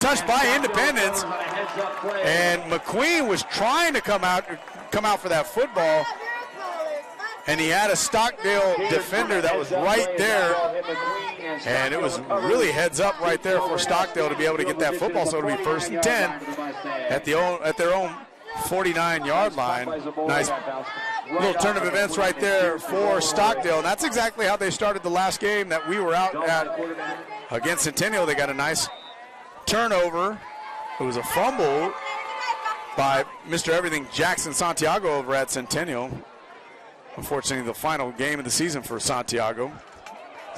touched by Independence, and McQueen was trying to come out for that football, and he had a Stockdale defender that was right there, and it was really heads up right there for Stockdale to be able to get that football, so it'll be 1st and 10 at their own 49-yard line. Nice little turn of events right there for Stockdale, and that's exactly how they started the last game that we were out at against Centennial. They got a nice turnover. It was a fumble by Mr. Everything Jackson Santiago over at Centennial. Unfortunately, the final game of the season for Santiago,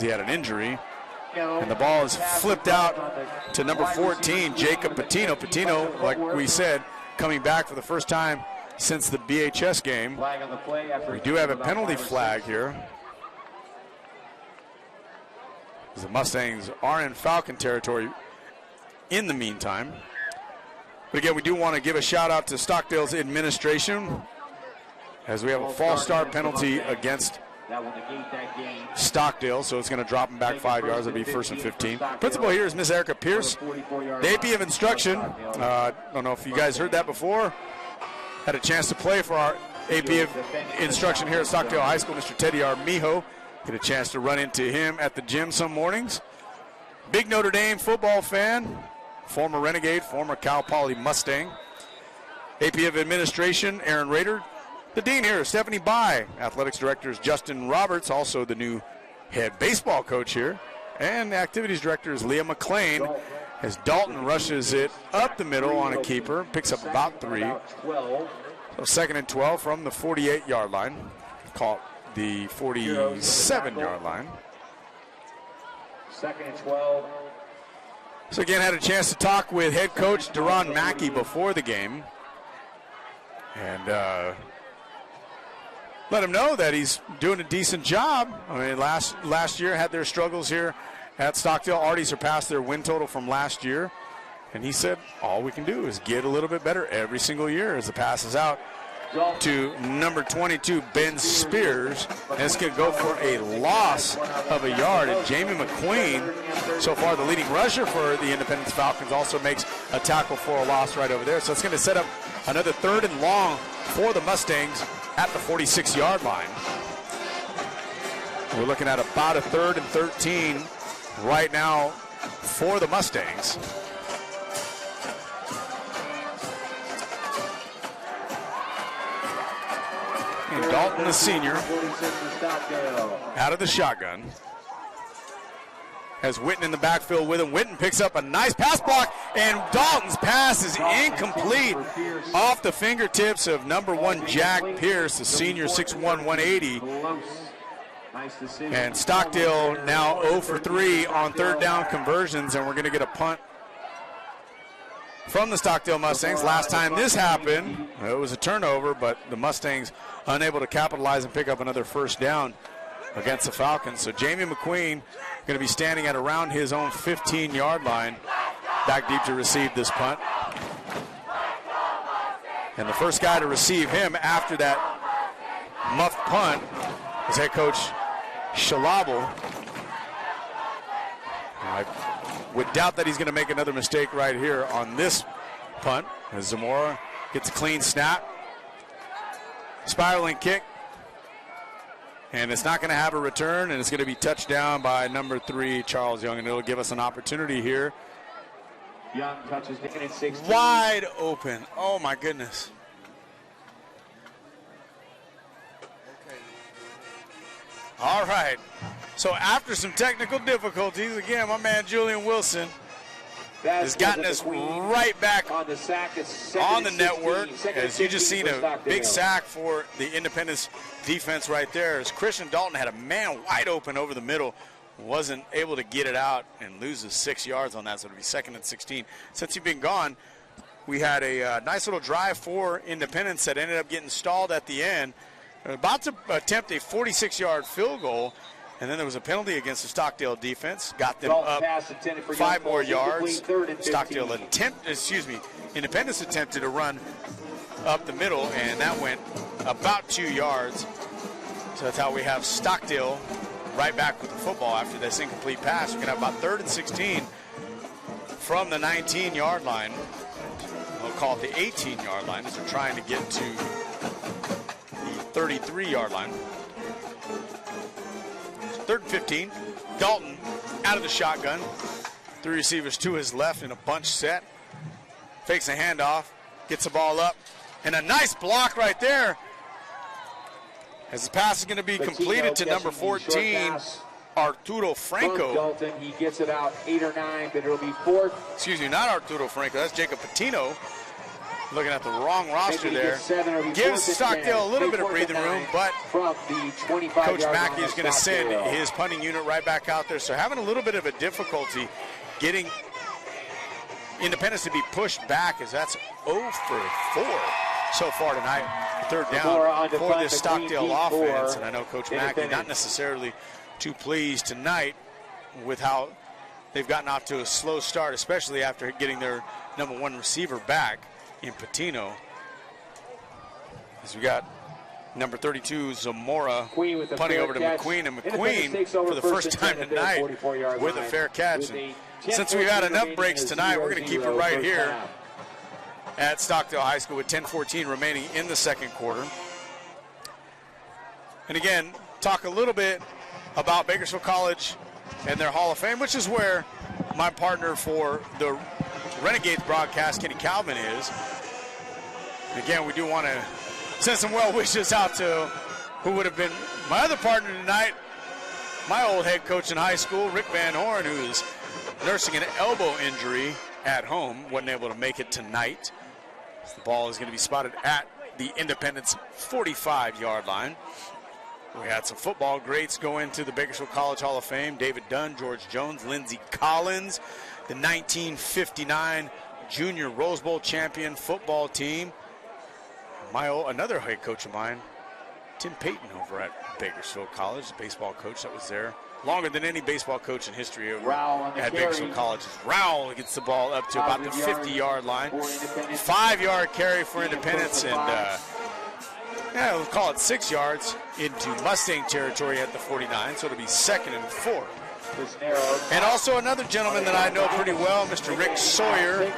he had an injury. And the ball is flipped out to number 14, Jacob Patino. Patino, like we said, coming back for the first time since the BHS game. We do have a penalty flag here. The Mustangs are in Falcon territory in the meantime. But again, we do want to give a shout out to Stockdale's administration as we have a false start penalty against Stockdale, so it's going to drop them back 5 yards. It'll be 1st and 15. Principal here is Miss Erica Pierce. The AP of instruction, I don't know if you guys heard that before, had a chance to play for our AP of instruction here at Stockdale High School, Mr. Teddy Armijo. Get a chance to run into him at the gym some mornings. Big Notre Dame football fan. Former Renegade, former Cal Poly Mustang. AP of Administration, Aaron Rader. The dean here, Stephanie Bai. Athletics director is Justin Roberts, also the new head baseball coach here. And the activities director is Leah McClain as Dalton rushes it up the middle on a keeper. Picks up about 3. So 2nd and 12 from the 48-yard line. Caught the 47-yard line. 2nd and 12. So again, had a chance to talk with head coach Deron Mackey before the game. And let him know that he's doing a decent job. I mean, last year had their struggles here at Stockdale. Already surpassed their win total from last year. And he said, all we can do is get a little bit better every single year as the pass is out to number 22, Ben Spears. And it's going to go for a loss of a yard. And Jamie McQueen, so far the leading rusher for the Independence Falcons, also makes a tackle for a loss right over there. So it's going to set up another 3rd and long for the Mustangs at the 46-yard line. We're looking at about a 3rd and 13 right now for the Mustangs. And Dalton, the senior, out of the shotgun. Has Witten in the backfield with him. Witten picks up a nice pass block, and Dalton's pass is incomplete off the fingertips of number 1, Jack Pierce, the senior, 6'1", 180. And Stockdale now 0 for 3 on 3rd down conversions, and we're going to get a punt from the Stockdale Mustangs. Last time this happened, it was a turnover, but the Mustangs unable to capitalize and pick up another 1st down against the Falcons. So Jamie McQueen going to be standing at around his own 15-yard line, back deep to receive this punt. And the first guy to receive him after that muffed punt is head coach Shalabel. I would doubt that he's going to make another mistake right here on this punt as Zamora gets a clean snap. Spiraling kick. And it's not going to have a return, and it's going to be touched down by number 3, Charles Young, and it'll give us an opportunity here. Young touches the 16. Wide open. Oh, my goodness. Okay. All right. So after some technical difficulties, again, my man Julian Wilson has gotten us right back on the network. As you just seen a big sack for the Independence defense right there. As Christian Dalton had a man wide open over the middle, wasn't able to get it out and loses 6 yards on that, so it'll be 2nd and 16. Since you've been gone, we had a nice little drive for Independence that ended up getting stalled at the end. About to attempt a 46-yard field goal. And then there was a penalty against the Stockdale defense. Got them up 5 more yards. Independence attempted to run up the middle, and that went about 2 yards. So that's how we have Stockdale right back with the football after this incomplete pass. We're going to have about 3rd and 16 from the 19-yard line. We'll call it the 18-yard line as they're trying to get to the 33-yard line. 3rd and 15. Dalton out of the shotgun. 3 receivers to his left in a bunch set. Fakes a handoff, gets the ball up, and a nice block right there. As the pass is going to be completed to number 14, Arturo Franco. Dalton, he gets about 8 or 9, but it'll be 4th. Excuse me, not Arturo Franco. That's Jacob Patino. Looking at the wrong roster there. Gives Stockdale a little bit of breathing room, but Coach Mackey is going to send his punting unit right back out there. So having a little bit of a difficulty getting Independence to be pushed back, as that's 0 for 4 so far tonight. 3rd down for this Stockdale offense. And I know Coach Mackey not necessarily too pleased tonight with how they've gotten off to a slow start, especially after getting their number 1 receiver back in Patino. As we got number 32, Zamora, punting over to McQueen, and McQueen, for the first time tonight, with a fair catch. And since we've had enough breaks tonight, we're going to keep it right here at Stockdale High School with 10:14 remaining in the second quarter. And again, talk a little bit about Bakersfield College and their Hall of Fame, which is where my partner for the Renegades broadcast, Kenny Calvin, is. And again, we do want to send some well wishes out to who would have been my other partner tonight, my old head coach in high school, Rick Van Horn, who's nursing an elbow injury at home, wasn't able to make it tonight. So the ball is going to be spotted at the Independence 45-yard line. We had some football greats go into the Bakersfield College Hall of Fame. David Dunn, George Jones, Lindsey Collins, the 1959 Junior Rose Bowl champion football team. Another head coach of mine, Tim Payton, over at Bakersfield College, the baseball coach that was there longer than any baseball coach in history over at Bakersfield College. Rowell gets the ball up to about the 50-yard line. 5-yard carry for Independence, and yeah, we'll call it 6 yards into Mustang territory at the 49, so it'll be 2nd and 4. And also another gentleman that I know pretty well, Mr. Rick Sawyer,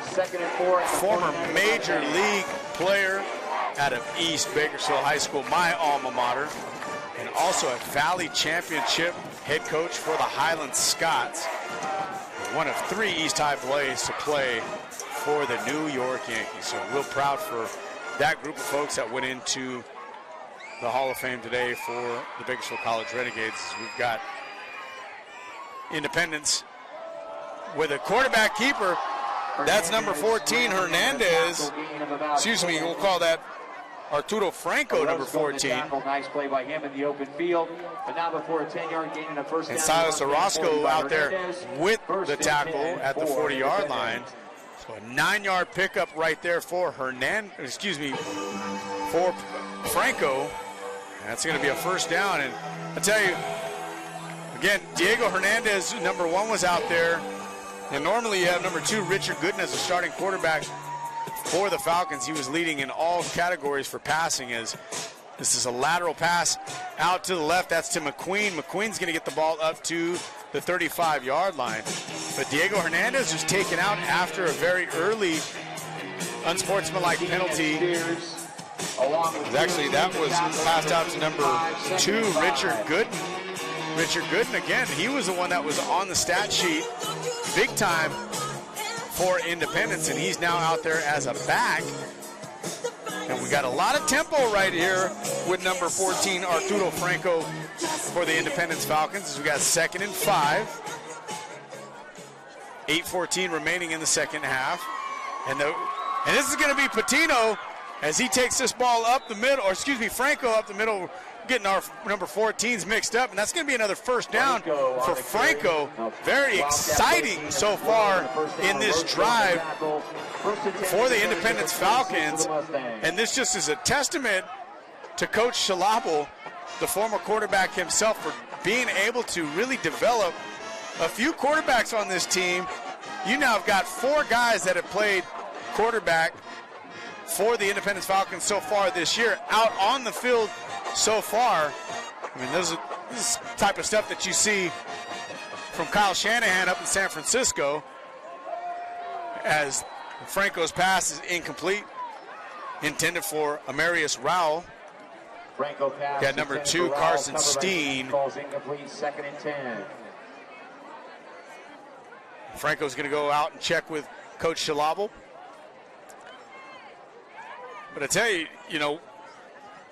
former major league player out of East Bakersfield High School, my alma mater, and also a Valley Championship head coach for the Highland Scots. One of 3 East High Blaze to play for the New York Yankees. So real proud for that group of folks that went into the Hall of Fame today for the Bakersfield College Renegades. We've got Independence with a quarterback keeper. That's number 14, Hernandez. Excuse me, we'll call that Arturo Franco, number 14. Nice play by him in the open field, but now before a 10-yard gain and a first down. And Silas Orozco out there with the tackle at the 40-yard line. So a 9-yard pickup right there for for Franco. That's going to be a first down. And I tell you, again, Diego Hernandez, number 1, was out there. And normally you have number 2, Richard Gooden, as a starting quarterback for the Falcons. He was leading in all categories for passing, as this is a lateral pass out to the left. That's to McQueen. McQueen's going to get the ball up to the 35-yard line. But Diego Hernandez was taken out after a very early unsportsmanlike penalty. Actually, that was passed out to number 2, Richard Gooden. Richard Gooden, again, he was the one that was on the stat sheet big time for Independence, and he's now out there as a back. And we got a lot of tempo right here with number 14, Arturo Franco, for the Independence Falcons. As we got 2nd and 5. 8:14 remaining in the second half. And this is going to be Patino as he takes this ball up the middle, Franco up the middle, getting our number 14s mixed up, and that's going to be another first down for Franco. Very exciting so far in this drive for the Independence Falcons, and this just is a testament to Coach Schlabel, the former quarterback himself, for being able to really develop a few quarterbacks on this team. You now have got 4 guys that have played quarterback for the Independence Falcons so far this year, out on the field so far. I mean, this is the type of stuff that you see from Kyle Shanahan up in San Francisco. as Franco's pass is incomplete, intended for Amarius Rowell. Franco pass. Got number 2, Carson Steen. Falls incomplete, 2nd and 10. Franco's going to go out and check with Coach Schlabel. But I tell you,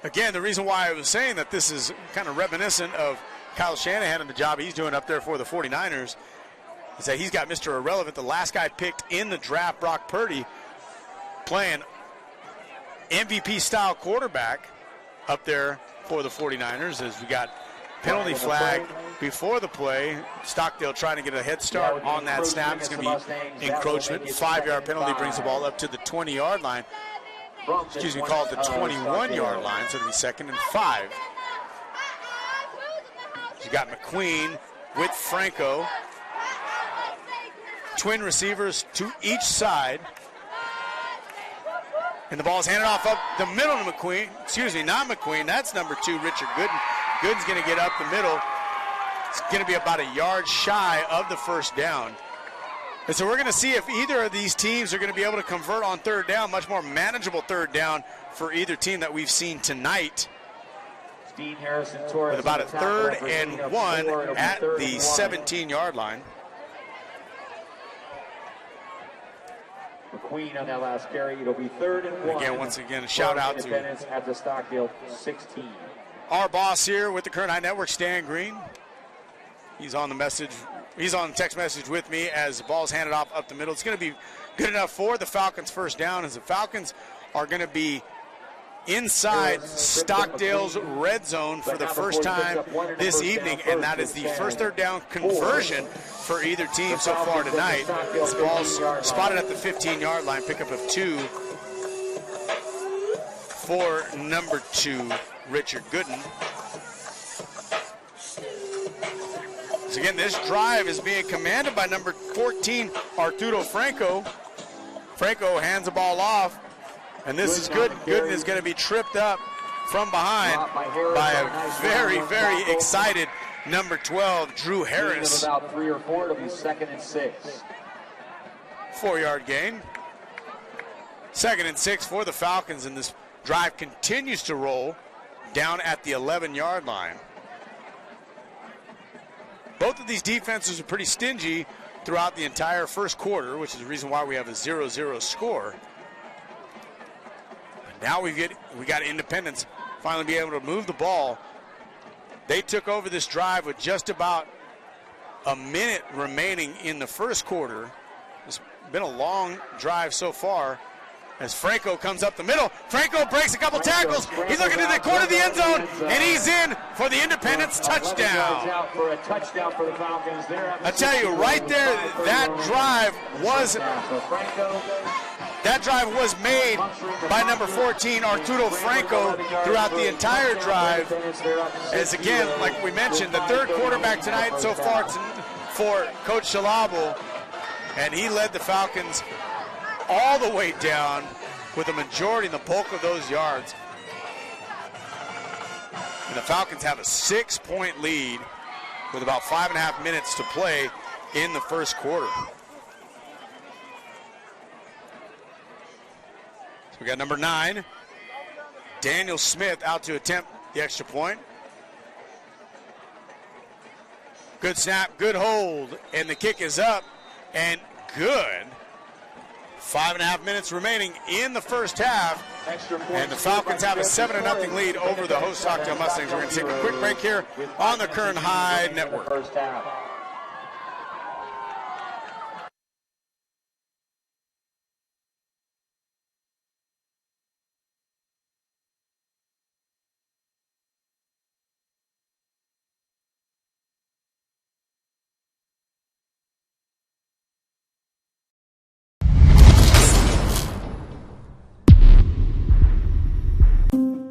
again, the reason why I was saying that this is kind of reminiscent of Kyle Shanahan and the job he's doing up there for the 49ers is that he's got Mr. Irrelevant, the last guy picked in the draft, Brock Purdy, playing MVP-style quarterback up there for the 49ers as we got penalty flag before the play. Stockdale trying to get a head start on that snap. It's going to be encroachment. 5-yard penalty brings the ball up to the 20-yard line. Called the 21-yard line, so it'll be 2nd and 5. You got McQueen with Franco. Twin receivers to each side. And the ball's handed off up the middle to McQueen. Excuse me, not McQueen. That's number 2, Richard Gooden. Gooden's going to get up the middle. It's going to be about a yard shy of the first down. And so we're going to see if either of these teams are going to be able to convert on 3rd down, much more manageable 3rd down for either team that we've seen tonight. With about a 3rd and 1 at the 17-yard line. McQueen on that last carry. It'll be 3rd and 1. Again, once again, a shout out to at the Stockdale 16. Our boss here with the Current High Network, Stan Green. He's on the message. He's on the text message with me as the ball's handed off up the middle. It's going to be good enough for the Falcons' first down as the Falcons are going to be inside Stockdale's red zone for the first time this evening, and that is the first 3rd down conversion for either team so far tonight. This ball's spotted at the 15-yard line, pickup of 2 for number 2, Richard Gooden. So again, this drive is being commanded by number 14, Arturo Franco. Franco hands the ball off, and this is good. Gooden is going to be tripped up from behind by a very, very excited number 12, Drew Harris. About 3 or 4, it'll be 2nd and 6. 4-yard gain. 2nd and 6 for the Falcons, and this drive continues to roll down at the 11-yard line. Both of these defenses are pretty stingy throughout the entire first quarter, which is the reason why we have a 0-0 score. But now we got Independence finally be able to move the ball. They took over this drive with just about a minute remaining in the first quarter. It's been a long drive so far. As Franco comes up the middle, Franco breaks a couple tackles. He's looking to the corner of the end zone, and he's in for the Independence touchdown. I tell you, right there, that drive was made by number 14, Arturo Franco, throughout the entire drive. As again, like we mentioned, the 3rd quarterback tonight so far for Coach Schlabel, and he led the Falcons all the way down with the majority and the bulk of those yards. And the Falcons have a 6-point lead with about 5.5 minutes to play in the first quarter. So we got number 9, Daniel Smith, out to attempt the extra point. Good snap, good hold, and the kick is up and good. 5.5 minutes remaining in the first half, and the Falcons have a 7-0 lead over the host Stockdale Mustangs. We're going to take a quick break here on the Current High Network.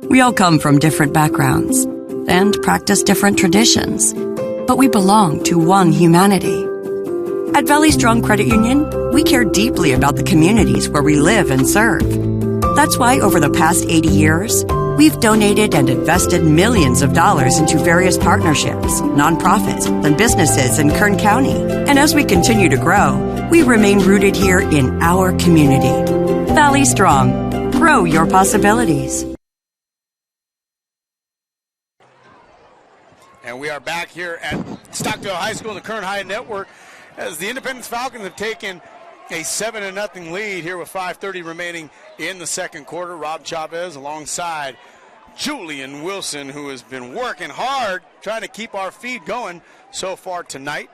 We all come from different backgrounds and practice different traditions, but we belong to one humanity. At Valley Strong Credit Union, we care deeply about the communities where we live and serve. That's why over the past 80 years, we've donated and invested millions of dollars into various partnerships, nonprofits, and businesses in Kern County. And as we continue to grow, we remain rooted here in our community. Valley Strong. Grow your possibilities. And we are back here at Stockdale High School in the Current High Network as the Independence Falcons have taken a 7-0 lead here with 5:30 remaining in the second quarter. Rob Chavez alongside Julian Wilson, who has been working hard trying to keep our feed going so far tonight.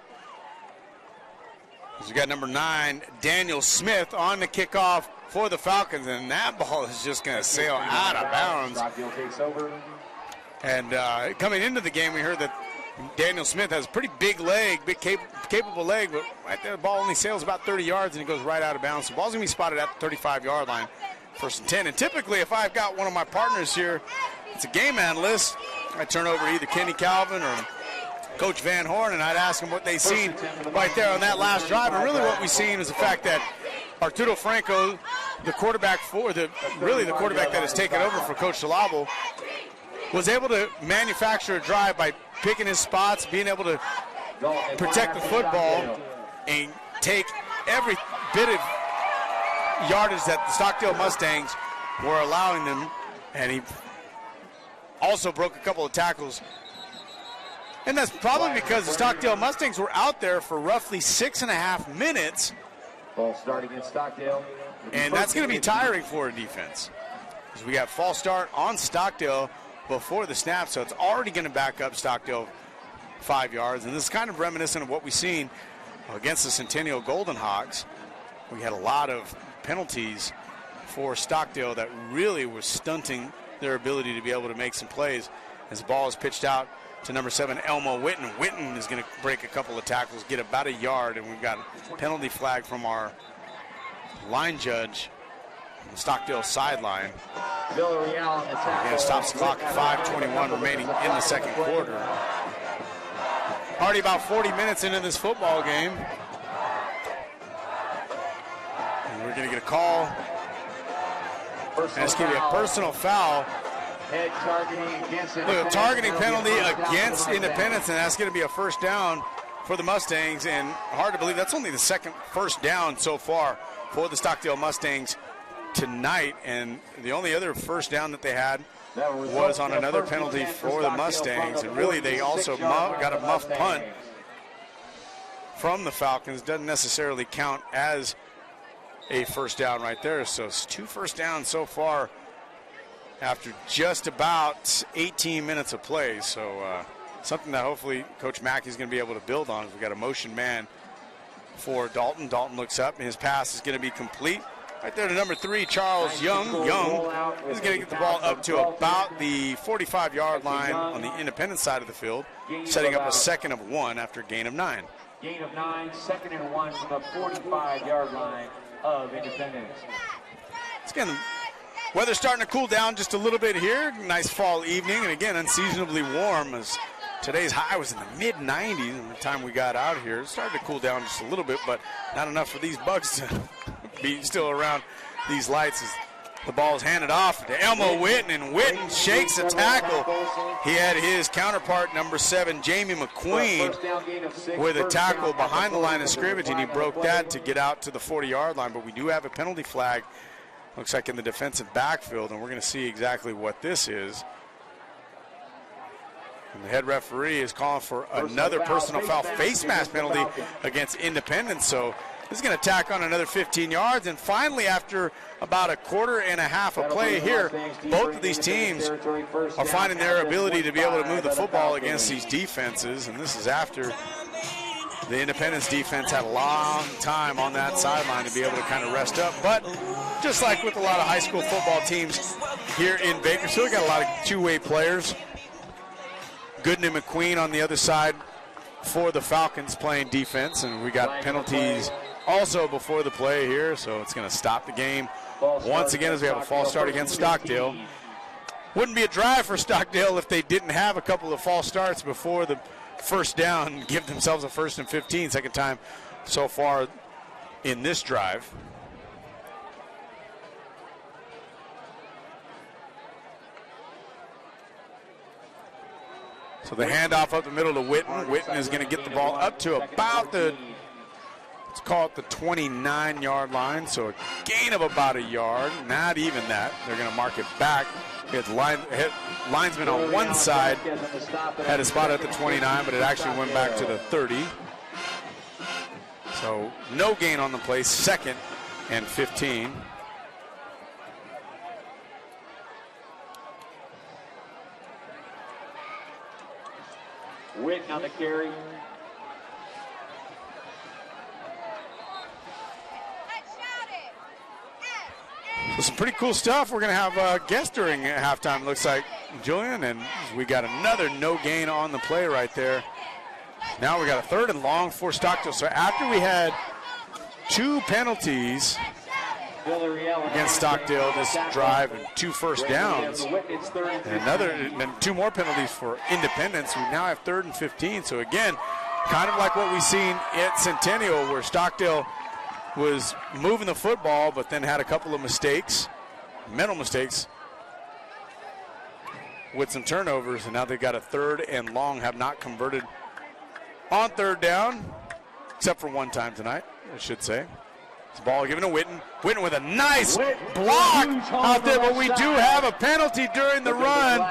We got number 9, Daniel Smith, on the kickoff for the Falcons, and that ball is just going to sail out of bounds. And coming into the game, we heard that Daniel Smith has a pretty big leg, big capable leg, but right there the ball only sails about 30 yards and it goes right out of bounds. The ball's going to be spotted at the 35-yard line, 1st and 10. And typically, if I've got one of my partners here, it's a game analyst, I turn over to either Kenny Calvin or Coach Van Horn, and I'd ask them what they seen right there on that last drive. And really what we've seen is the fact that Arturo Franco, the quarterback the quarterback that has taken over for Coach Salabo, was able to manufacture a drive by picking his spots, being able to protect the football, and take every bit of yardage that the Stockdale Mustangs were allowing them. And he also broke a couple of tackles. And that's probably because the Stockdale Mustangs were out there for roughly 6.5 minutes. False start against Stockdale. And that's going to be tiring for a defense. Because we got false start on Stockdale before the snap, so it's already going to back up Stockdale 5 yards. And this is kind of reminiscent of what we've seen against the Centennial Golden Hawks. We had a lot of penalties for Stockdale that really was stunting their ability to be able to make some plays. As the ball is pitched out to number 7, Elmo Witten. Witten is going to break a couple of tackles, get about a yard, and we've got a penalty flag from our line judge on the Stockdale sideline. Again, stops the clock at 5:21 remaining in the second quarter. Already about 40 minutes into this football game. And we're going to get a call. And it's going to be a personal foul. Head targeting against a targeting penalty against Independence, and that's going to be a first down for the Mustangs. And hard to believe that's only the second first down so far for the Stockdale Mustangs tonight. And the only other first down that they had was on another penalty for the Mustangs. And really, they also got a muff punt from the Falcons. Doesn't necessarily count as a first down right there. So it's 2 first downs so far after just about 18 minutes of play. So something that hopefully Coach Mackey is going to be able to build on. We've got a motion man for Dalton. Dalton looks up, and his pass is going to be complete. Right there to number 3, Charles Young. Young is going to get the ball up to about the 45-yard line on the Independent side of the field, setting up a 2nd and 1 after a gain of 9. Gain of 9, 2nd and 1 from the 45-yard line of Independence. It's going to weather's starting to cool down just a little bit here. Nice fall evening, and again, unseasonably warm as today's high was in the mid-90s by the time we got out here. It started to cool down just a little bit, but not enough for these Bucks to be still around these lights as the ball is handed off to Elmo Witten, and Witten shakes a tackle. He had his counterpart, number 7, Jamie McQueen, with a tackle behind the line of scrimmage, and he broke that to get out to the 40-yard line. But we do have a penalty flag, looks like in the defensive backfield, and we're going to see exactly what this is. And the head referee is calling for another personal foul face mask penalty against Independence. So this is going to tack on another 15 yards. And finally, after about a quarter and a half of play here, both of these teams are finding their ability to be able to move the football against these defenses. And this is after the Independence defense had a long time on that sideline to be able to kind of rest up. But just like with a lot of high school football teams here in Bakersfield, we got a lot of two-way players. Gooden and McQueen on the other side for the Falcons playing defense, and we got penalties also before the play here, so it's going to stop the game once again as we have a false start against Stockdale. Wouldn't be a drive for Stockdale if they didn't have a couple of false starts before the first down and give themselves a 1st and 15, second time so far in this drive. So the handoff up the middle to Witten. Witten is going to get the ball up to about the let's call it the 29-yard line, so a gain of about a yard, not even that. They're going to mark it back. Linesman on one side had a spot at the 29, but it actually went back to the 30. So no gain on the play, 2nd and 15. Witten on the carry. So some pretty cool stuff. We're going to have guests during halftime, looks like, Julian, and we got another no gain on the play right there. Now we got a 3rd and long for Stockdale. So after we had 2 penalties against Stockdale this drive and 2 first downs, and 2 more penalties for Independence, we now have 3rd and 15. So again, kind of like what we've seen at Centennial, where Stockdale was moving the football but then had a couple of mistakes, mental mistakes, with some turnovers, and now they've got a 3rd and long, have not converted on 3rd down, except for one time tonight, I should say. This ball given to Witten. Witten with a nice block out there, but we do have a penalty during the run.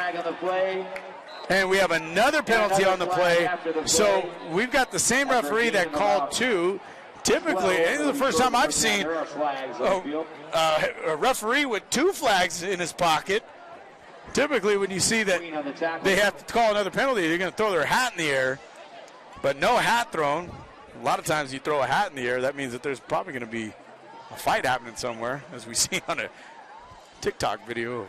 And we have another penalty on the play. So we've got the same referee that called 2. Typically, this is the first time I've seen a referee with 2 flags in his pocket. Typically, when you see that they have to call another penalty, they're going to throw their hat in the air. But no hat thrown. A lot of times you throw a hat in the air, that means that there's probably going to be a fight happening somewhere, as we see on a TikTok video of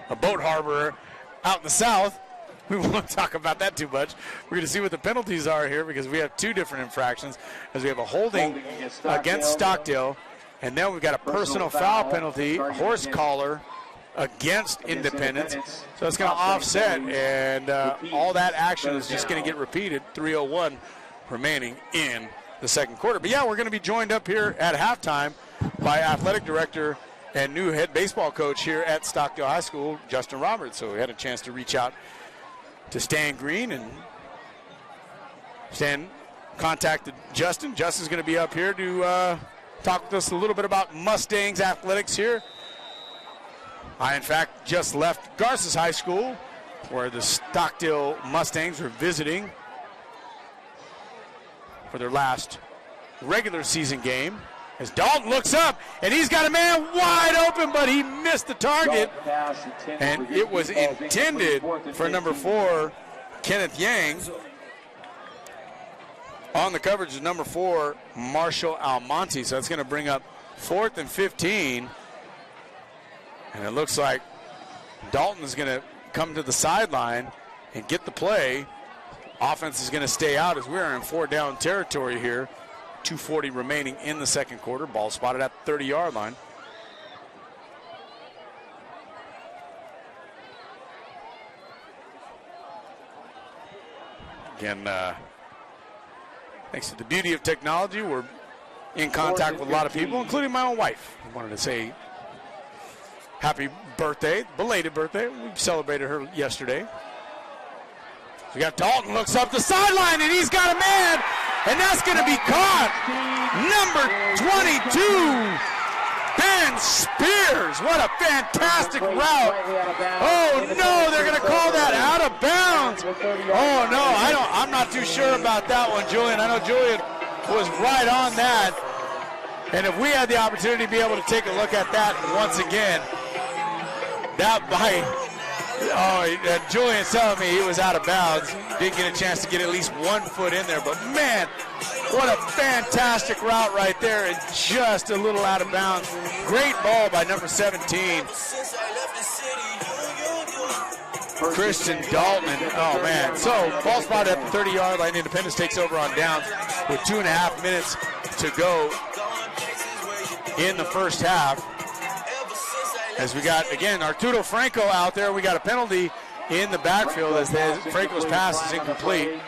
a boat harbor out in the south. We won't talk about that too much. We're going to see what the penalties are here, because we have 2 different infractions, as we have a holding against Stockdale, and then we've got a personal foul penalty, horse collar against Independence. So it's going to offset, and all that action is just going to get repeated. 3:01 remaining in the second quarter. But yeah, we're going to be joined up here at halftime by athletic director and new head baseball coach here at Stockdale High School, Justin Roberts. So we had a chance to reach out to Stan Green, and Stan contacted Justin. Justin's going to be up here to talk with us a little bit about Mustangs athletics here. I, in fact, just left Garces High School, where the Stockdale Mustangs are visiting for their last regular season game. As Dalton looks up, and he's got a man wide open, but he missed the target. And it was intended for number 4, Kenneth Yang. On the coverage of number 4, Marshall Almonte. So it's going to bring up 4th and 15. And it looks like Dalton is going to come to the sideline and get the play. Offense is going to stay out as we're in 4-down territory here. 2:40 remaining in the second quarter. Ball spotted at the 30-yard line. Again, thanks to the beauty of technology, we're in contact with a lot of people, including my own wife. I wanted to say happy birthday, belated birthday. We celebrated her yesterday. We got Dalton looks up the sideline, and he's got a man, and that's going to be caught. Number 22, Ben Spears. What a fantastic route. Oh, no, they're going to call that out of bounds. Oh, no, I'm not too sure about that one, Julian. I know Julian was right on that. And if we had the opportunity to be able to take a look at that once again, that bite. Oh, Julian's telling me he was out of bounds. Didn't get a chance to get at least 1 foot in there. But, man, what a fantastic route right there, and just a little out of bounds. Great ball by number 17, Christian Dalton. Oh, man. So, ball spotted at the 30-yard line. Independence takes over on downs with 2.5 minutes to go in the first half. As we got, again, Arturo Franco out there. We got a penalty in the backfield as Franco's pass is incomplete.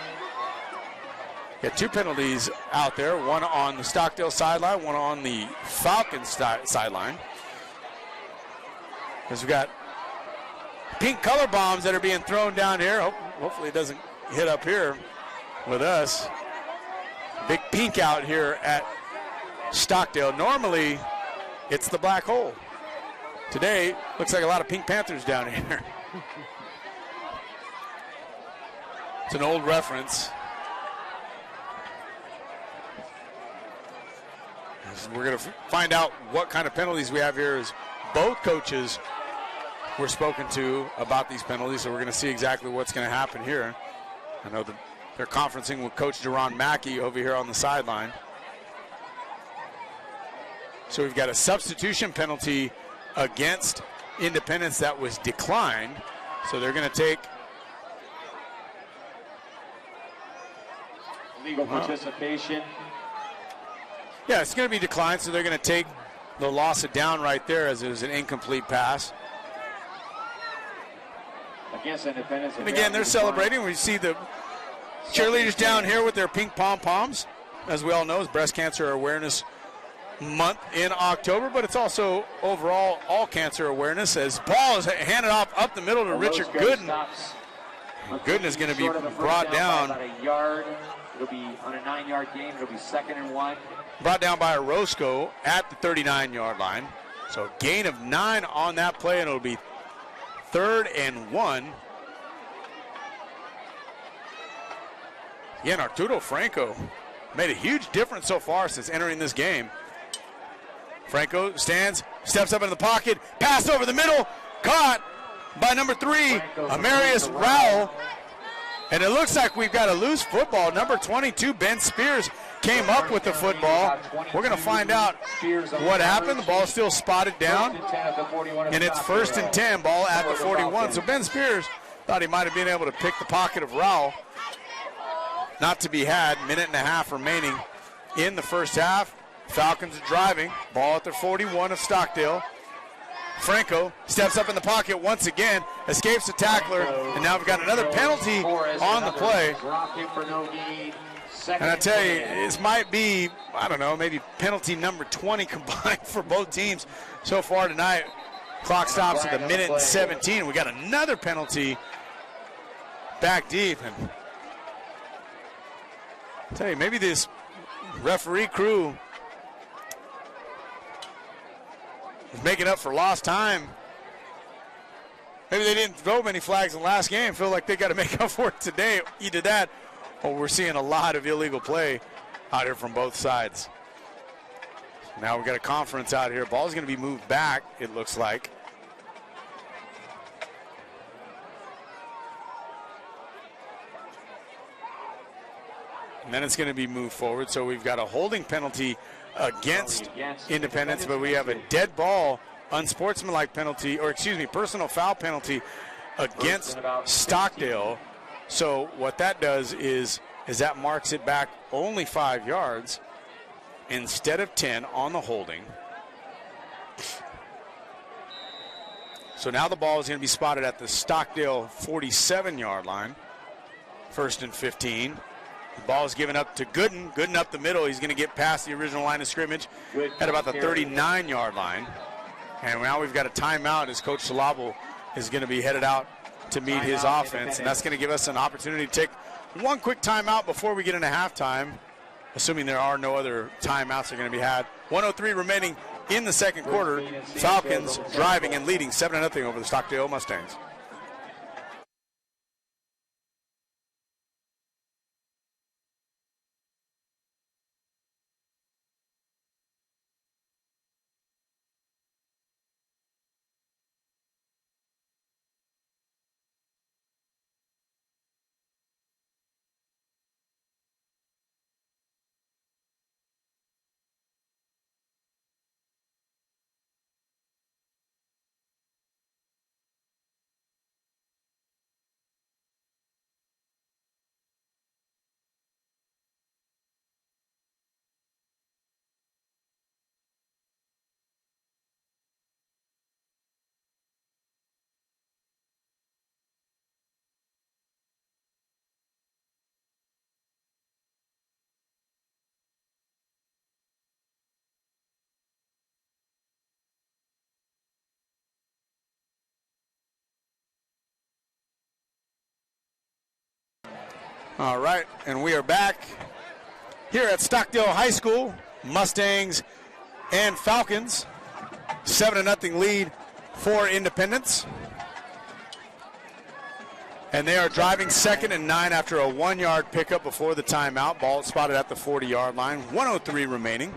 Got 2 penalties out there, one on the Stockdale sideline, one on the Falcons sideline. As we got pink color bombs that are being thrown down here. Hopefully it doesn't hit up here with us. Big pink out here at Stockdale. Normally, it's the black hole. Today, looks like a lot of Pink Panthers down here. It's an old reference. We're going to find out what kind of penalties we have here, as both coaches were spoken to about these penalties, so we're going to see exactly what's going to happen here. I know that they're conferencing with Coach Deron Mackey over here on the sideline. So we've got a substitution penalty against Independence that was declined. So they're going to take legal participation. Yeah, it's going to be declined, so they're going to take the loss of down right there, as it was an incomplete pass. Against Independence. And again, they're celebrating. We see the cheerleaders down here with their pink pom-poms. As we all know, it's Breast Cancer Awareness Month in October, but it's also overall all cancer awareness, as ball is handed off up the middle to Richard Gooden. Gooden is going to be brought down. About a yard. It'll be on a 9-yard gain. It'll be 2nd and 1. Brought down by Orozco at the 39-yard line. So gain of 9 on that play, and it'll be 3rd and 1. Again, Arturo Franco made a huge difference so far since entering this game. Franco stands, steps up in the pocket, pass over the middle, caught by number 3, Amarius Rowell. And it looks like we've got a loose football. Number 22, Ben Spears, came up with the football. We're going to find out what happened. The ball still spotted down, and it's 1st and 10, ball at the 41. So Ben Spears thought he might have been able to pick the pocket of Rowell. Not to be had. Minute and a half remaining in the first half. Falcons are driving. Ball at the 41 of Stockdale. Franco steps up in the pocket once again, escapes the tackler, and now we've got another penalty on the play. And I tell you, this might be, I don't know, maybe penalty number 20 combined for both teams so far tonight. Clock stops at the minute and 17. We got another penalty back deep. And I tell you, maybe this referee crew is making up for lost time. Maybe they didn't throw many flags in the last game. Feel like they got to make up for it today. Either that, or we're seeing a lot of illegal play out here from both sides. Now we've got a conference out here. Ball's going to be moved back, it looks like. And then it's going to be moved forward. So we've got a holding penalty against Independence, but we have a dead ball, unsportsmanlike penalty, or excuse me, personal foul penalty against Stockdale. So what that does is that marks it back only 5 yards instead of 10 on the holding. So now the ball is going to be spotted at the Stockdale 47-yard line. 1st and 15. The ball is given up to Gooden. Gooden up the middle. He's going to get past the original line of scrimmage at about the 39-yard line. And now we've got a timeout as Coach Salabo is going to be headed out to meet his offense. And that's going to give us an opportunity to take one quick timeout before we get into halftime, assuming there are no other timeouts that are going to be had. 1:03 remaining in the second quarter. Falcons driving and leading 7-0 over the Stockdale Mustangs. All right, and we are back here at Stockdale High School. Mustangs and Falcons. 7-0 lead for Independence. And they are driving 2nd and 9 after a 1-yard pickup before the timeout. Ball spotted at the 40-yard line. 1:03 remaining.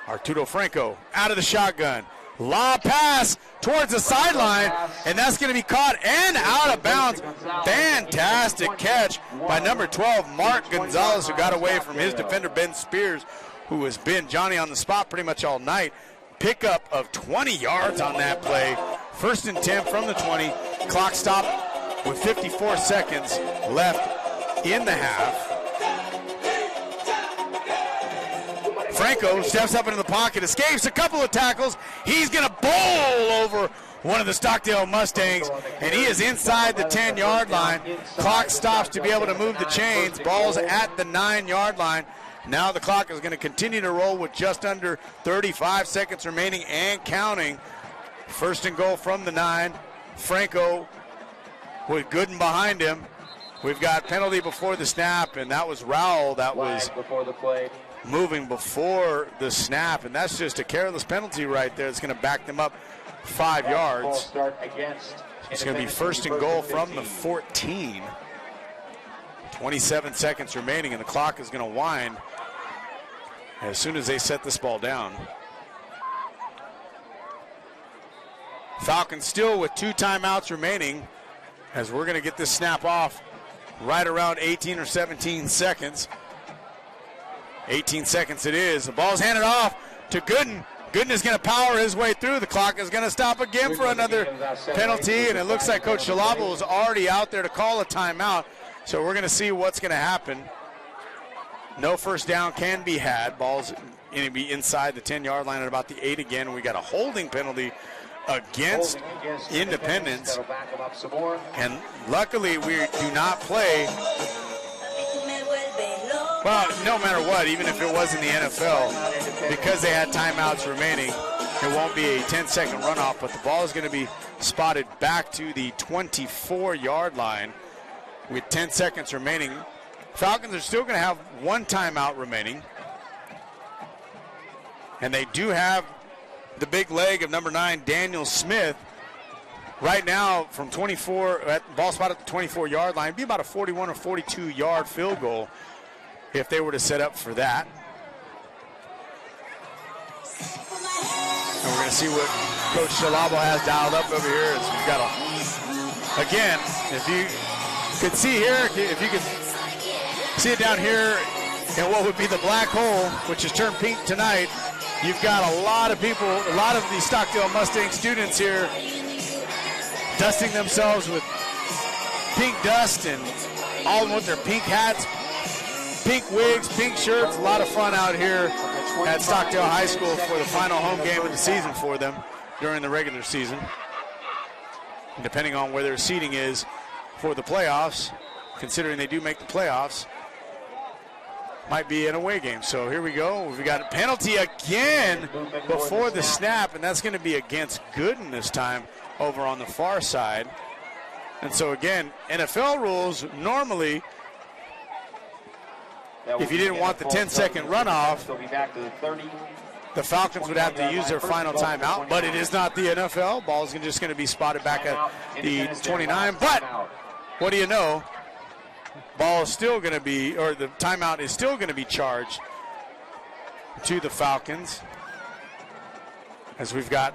Arturo Franco out of the shotgun. Lob pass towards the sideline, and that's going to be caught and out of bounds. Fantastic catch by number 12, Mark Gonzalez, who got away from his defender, Ben Spears, who has been Johnny on the spot pretty much all night. Pickup of 20 yards on that play. 1st and 10 from the 20. Clock stopped with 54 seconds left in the half. Franco steps up into the pocket, escapes a couple of tackles. He's going to bowl over one of the Stockdale Mustangs, and he is inside the 10-yard line. Clock stops to be able to move the chains. Ball's at the 9-yard line. Now the clock is going to continue to roll with just under 35 seconds remaining and counting. 1st and goal from the 9. Franco with Gooden behind him. We've got penalty before the snap, and that was Rowell. That was before the play. Moving before the snap, and that's just a careless penalty right there. It's going to back them up 5 yards. It's going to be 1st and goal from the 14. 27 seconds remaining, and the clock is going to wind as soon as they set this ball down. Falcons still with 2 timeouts remaining, as we're going to get this snap off right around 18 or 17 seconds. 18 seconds it is. The ball's handed off to Gooden. Gooden is going to power his way through. The clock is going to stop again for another penalty, and it looks like Coach Shalabo is already out there to call a timeout. So we're going to see what's going to happen. No first down can be had. Ball's going to be inside the 10-yard line at about the 8 again. We got a holding penalty against Independence. And luckily we do not play. Well, no matter what, even if it was in the NFL, because they had timeouts remaining, it won't be a 10-second runoff, but the ball is going to be spotted back to the 24-yard line with 10 seconds remaining. Falcons are still going to have 1 timeout remaining, and they do have the big leg of number 9, Daniel Smith. Right now, from 24, ball spot at the 24-yard line, it'd be about a 41 or 42-yard field goal if they were to set up for that. And we're going to see what Coach Shalabo has dialed up over here. As we've got again, if you could see here, if you could see it down here in what would be the black hole, which is turned pink tonight, you've got a lot of people, a lot of the Stockdale Mustang students here dusting themselves with pink dust, and all of them with their pink hats, pink wigs, pink shirts. A lot of fun out here at Stockdale High School for the final home game of the season for them during the regular season. And depending on where their seating is for the playoffs, considering they do make the playoffs, might be an away game. So here we go. We've got a penalty again before the snap, and that's going to be against Gooden this time over on the far side. And so again, NFL rules normally, if you didn't want the 10-second runoff, the Falcons would have to use their final timeout, but it is not the NFL. Ball's just going to be spotted back at the 29. But what do you know? Ball is still going to be, or the timeout is still going to be charged to the Falcons, as we've got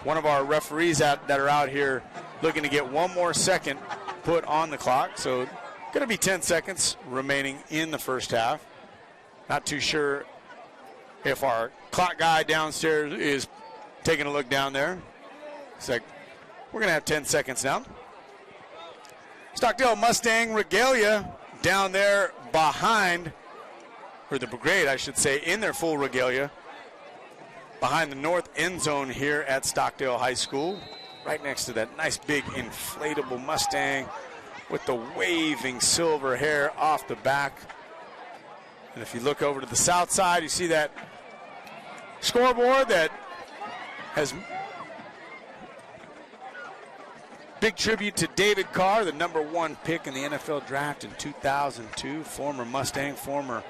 one of our referees that are out here looking to get one more second put on the clock. So going to be 10 seconds remaining in the first half. Not too sure if our clock guy downstairs is taking a look down there. It's like, we're going to have 10 seconds now. Stockdale Mustang regalia down there behind, or the brigade, I should say, in their full regalia, behind the north end zone here at Stockdale High School, right next to that nice big inflatable Mustang with the waving silver hair off the back. And if you look over to the south side, you see that scoreboard that has big tribute to David Carr, the #1 pick in the NFL draft in 2002, former Mustang, former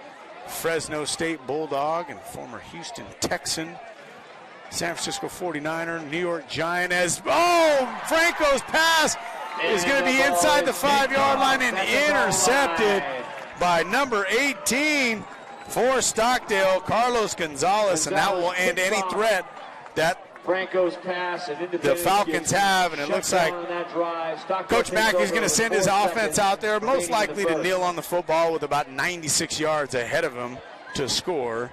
Fresno State Bulldog and former Houston Texan, San Francisco 49er, New York Giant. Franco's pass is going to be inside the 5-yard line and intercepted by number 18 for Stockdale, Carlos Gonzalez, and that will end any threat that Franco's pass and the Falcons have, and it looks like Coach Mackey's going to send his offense out there, most likely to kneel on the football with about 96 yards ahead of him to score.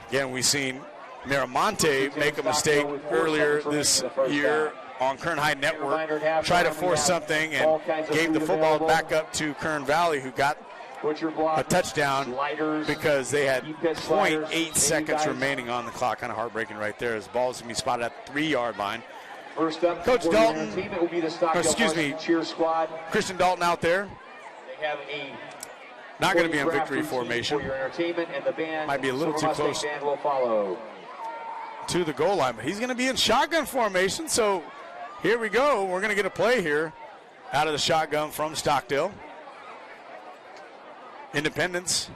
Again, we've seen Miramonte make a mistake earlier this year on Kern High Network, try to force something and gave the football back up to Kern Valley, who got a touchdown because they had 0.8 seconds remaining on the clock. Kind of heartbreaking right there, as the ball is going to be spotted at the 3-yard line. First up, Coach Dalton, cheer squad. Christian Dalton out there. They have a not going to be in victory formation. For your entertainment, and the band, might be a little too close band will follow to the goal line, but he's going to be in shotgun formation. So here we go. We're going to get a play here out of the shotgun from Stockdale. Independence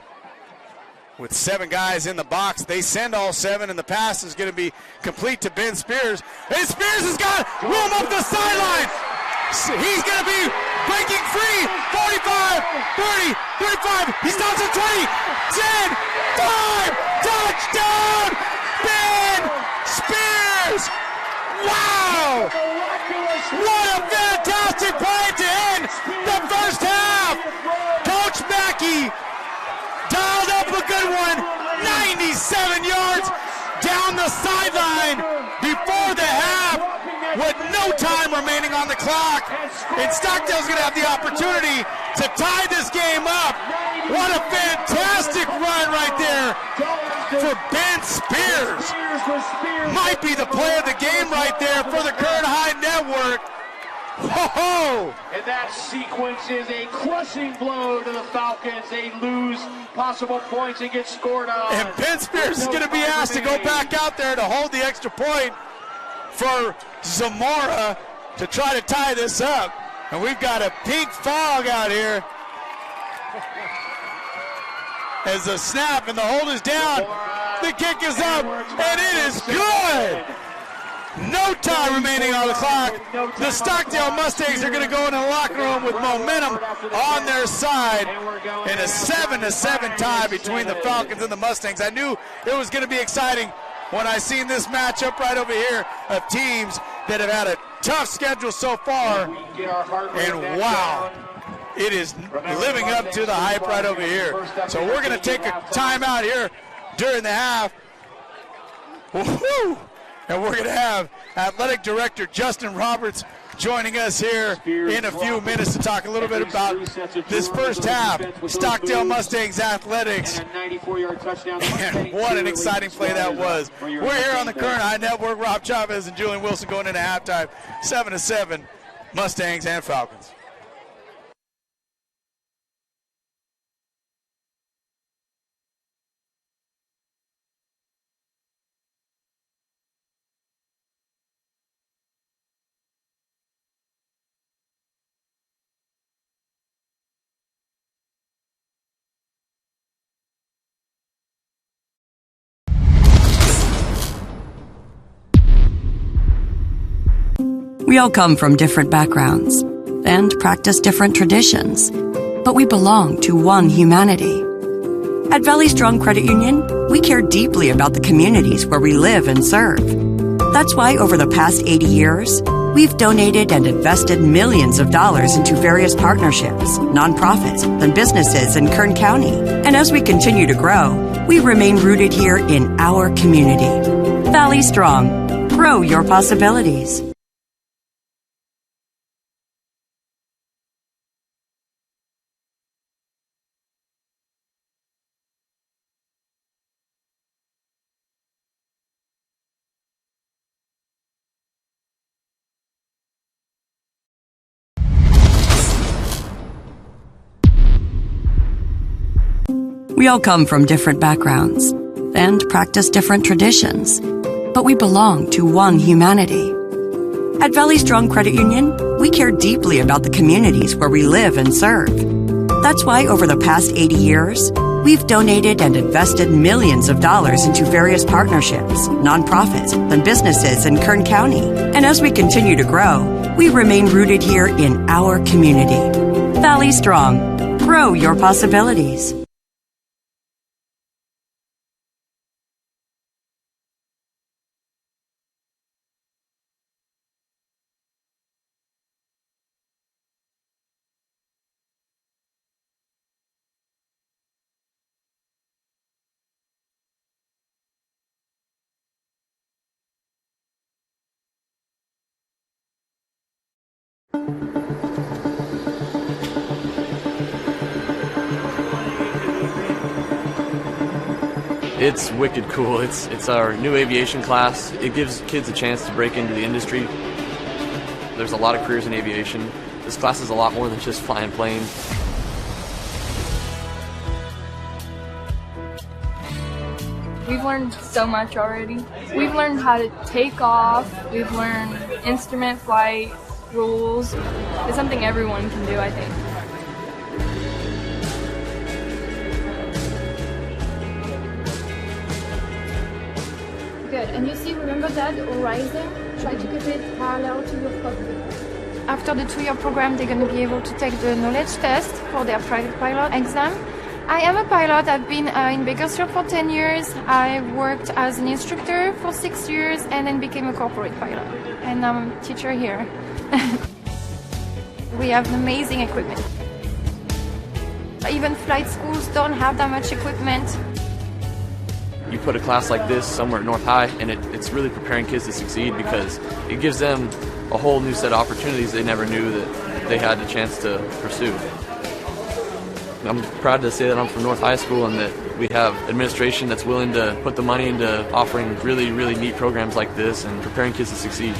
with 7 guys in the box. They send all 7, and the pass is going to be complete to Ben Spears. And Spears has got room up the sideline. He's going to be breaking free. 45, 30, 35. He stops at 20, 10, 5. Touchdown, Ben Spears. Wow. What a fantastic play to end the first half. Coach Mackey dialed up a good one, 97 yards down the sideline before the half with no time remaining on the clock. And Stockdale's going to have the opportunity to tie this game up. What a fantastic run right there for Ben Spears. Might be the play of the game right there for the Kern High Network. Ho-ho! And that sequence is a crushing blow to the Falcons. They lose possible points and get scored on. And Ben Spears is going to be asked to go back out there to hold the extra point for Zamora to try to tie this up. And we've got a pink fog out here as the snap and the hold is down. The kick is up, and it is good. No time remaining on the clock. The Stockdale Mustangs are going to go in the locker room with momentum on their side in a 7-7 tie between the Falcons and the Mustangs. I knew it was going to be exciting when I seen this matchup right over here of teams that have had a tough schedule so far. And wow, it is living up to the hype right over here. So we're going to take a timeout here during the half. Woo-hoo! And we're going to have Athletic Director Justin Roberts joining us here in a few minutes to talk a little bit about this first half, Stockdale Mustangs athletics. And what an exciting play that was. We're here on the Kern High Network. Rob Chavez and Julian Wilson going into halftime, 7-7, Mustangs and Falcons. We all come from different backgrounds and practice different traditions, but we belong to one humanity. At Valley Strong Credit Union, we care deeply about the communities where we live and serve. That's why over the past 80 years, we've donated and invested millions of dollars into various partnerships, nonprofits, and businesses in Kern County. And as we continue to grow, we remain rooted here in our community. Valley Strong. Grow your possibilities. We all come from different backgrounds and practice different traditions, but we belong to one humanity. At Valley Strong Credit Union, we care deeply about the communities where we live and serve. That's why over the past 80 years, We've donated and invested millions of dollars into various partnerships, nonprofits, and businesses in Kern County. And as we continue to grow, we remain rooted here in our community. Valley Strong. Grow your possibilities. It's wicked cool. It's our new aviation class. It gives kids a chance to break into the industry. There's a lot of careers in aviation. This class is a lot more than just flying planes. We've learned so much already. We've learned how to take off. We've learned instrument flight rules. It's something everyone can do, I think. Good. And you see, remember that horizon? Try to keep it parallel to your cockpit. After the 2-year program, they're going to be able to take the knowledge test for their private pilot exam. I am a pilot. I've been in Bakersfield for 10 years. I worked as an instructor for 6 years and then became a corporate pilot. And I'm a teacher here. We have amazing equipment. Even flight schools don't have that much equipment. You put a class like this somewhere at North High, and it's really preparing kids to succeed because it gives them a whole new set of opportunities they never knew that they had the chance to pursue. I'm proud to say that I'm from North High School and that we have administration that's willing to put the money into offering really, really neat programs like this and preparing kids to succeed.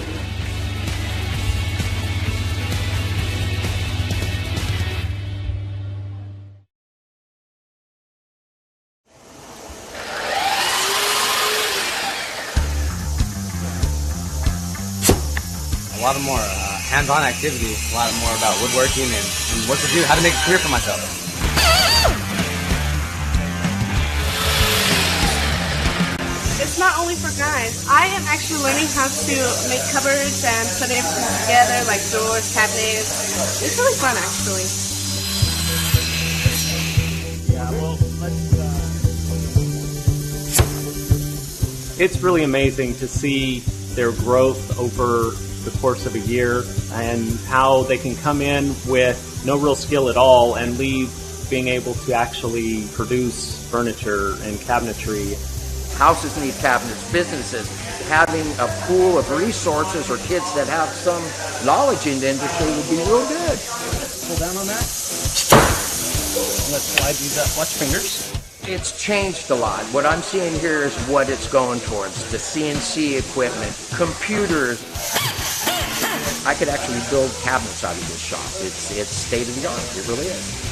A lot of more hands-on activities, a lot more about woodworking and what to do, how to make a career for myself. It's not only for guys. I am actually learning how to make cupboards and put everything together, like doors, cabinets. It's really fun, actually. Yeah, well, It's really amazing to see their growth over the course of a year and how they can come in with no real skill at all and leave being able to actually produce furniture and cabinetry. Houses need cabinets, businesses. Having a pool of resources or kids that have some knowledge in the industry would be real good. Pull down on that. Let's slide these up. Watch fingers. It's changed a lot. What I'm seeing here is what it's going towards. The CNC equipment, computers. I could actually build cabinets out of this shop. It's state of the art. It really is.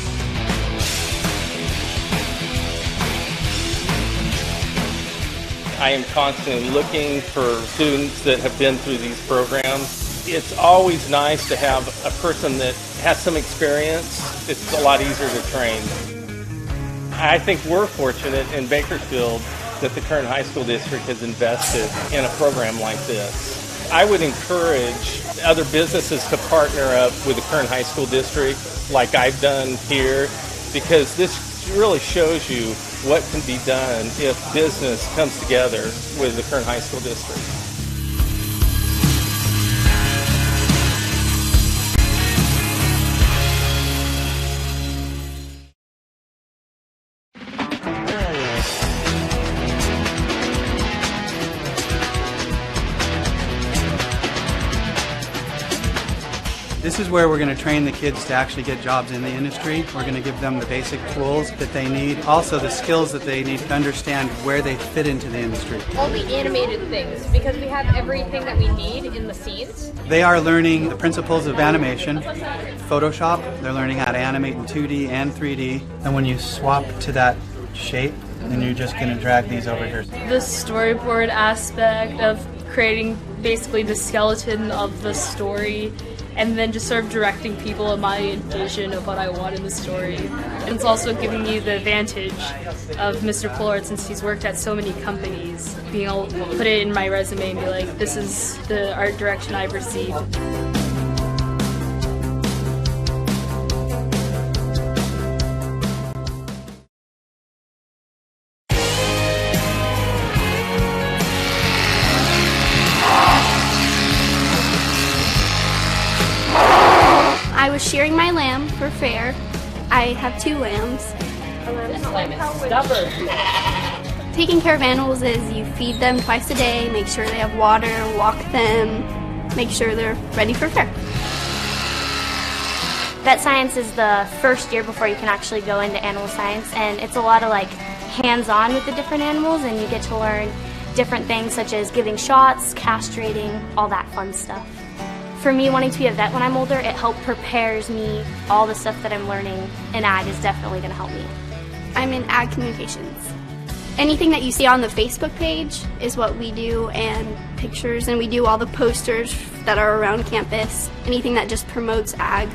I am constantly looking for students that have been through these programs. It's always nice to have a person that has some experience. It's a lot easier to train. I think we're fortunate in Bakersfield that the Kern High School District has invested in a program like this. I would encourage other businesses to partner up with the Kern High School District like I've done here, because this really shows you what can be done if business comes together with the Kern High School District. This is where we're going to train the kids to actually get jobs in the industry. We're going to give them the basic tools that they need, also the skills that they need to understand where they fit into the industry. All the animated things, because we have everything that we need in the scenes. They are learning the principles of animation, Photoshop. They're learning how to animate in 2D and 3D. And when you swap to that shape, then you're just going to drag these over here. The storyboard aspect of creating basically the skeleton of the story and then just sort of directing people in my vision of what I want in the story. And it's also giving me the advantage of Mr. Pollard, since he's worked at so many companies, being able to put it in my resume and be like, this is the art direction I've received. I was shearing my lamb for fair. I have 2 lambs. Taking care of animals is you feed them twice a day, make sure they have water, walk them, make sure they're ready for fair. Vet science is the first year before you can actually go into animal science, and it's a lot of like hands-on with the different animals, and you get to learn different things such as giving shots, castrating, all that fun stuff. For me, wanting to be a vet when I'm older, it helped prepares me. All the stuff that I'm learning in ag is definitely going to help me. I'm in ag communications. Anything that you see on the Facebook page is what we do, and pictures, and we do all the posters that are around campus, anything that just promotes ag.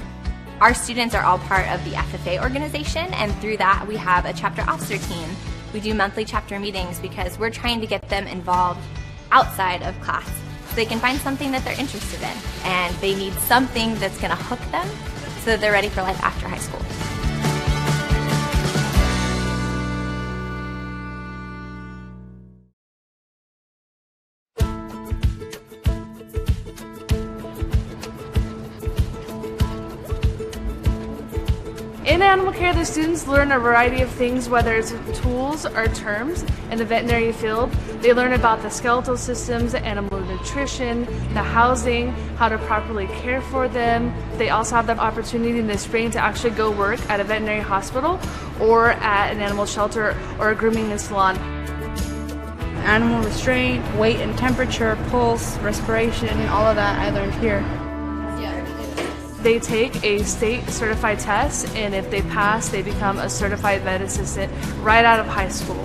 Our students are all part of the FFA organization, and through that we have a chapter officer team. We do monthly chapter meetings because we're trying to get them involved outside of class, so they can find something that they're interested in, and they need something that's going to hook them so that they're ready for life after high school. In animal care, the students learn a variety of things, whether it's tools or terms. In the veterinary field, they learn about the skeletal systems, animal nutrition, the housing, how to properly care for them. They also have the opportunity in the spring to actually go work at a veterinary hospital or at an animal shelter or a grooming salon. Animal restraint, weight and temperature, pulse, respiration, all of that I learned here. They take a state certified test, and if they pass, they become a certified vet assistant right out of high school.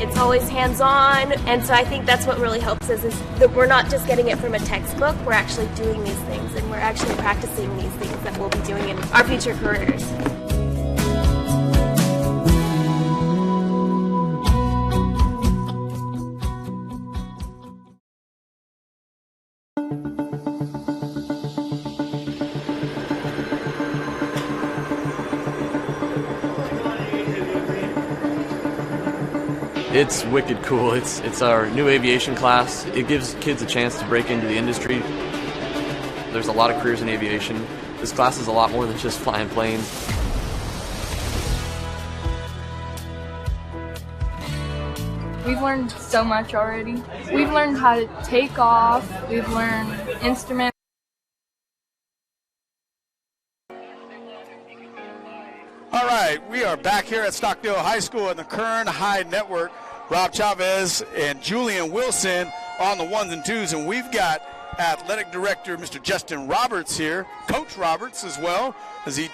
It's always hands-on, and so I think that's what really helps us, is that we're not just getting it from a textbook, we're actually doing these things, and we're actually practicing these things that we'll be doing in our future careers. It's wicked cool. It's our new aviation class. It gives kids a chance to break into the industry. There's a lot of careers in aviation. This class is a lot more than just flying planes. We've learned so much already. We've learned how to take off. We've learned instrument. All right, we are back here at Stockdale High School in the Kern High Network. Rob Chavez and Julian Wilson on the 1s and 2s, and we've got athletic director Mr. Justin Roberts here, Coach Roberts as well, as he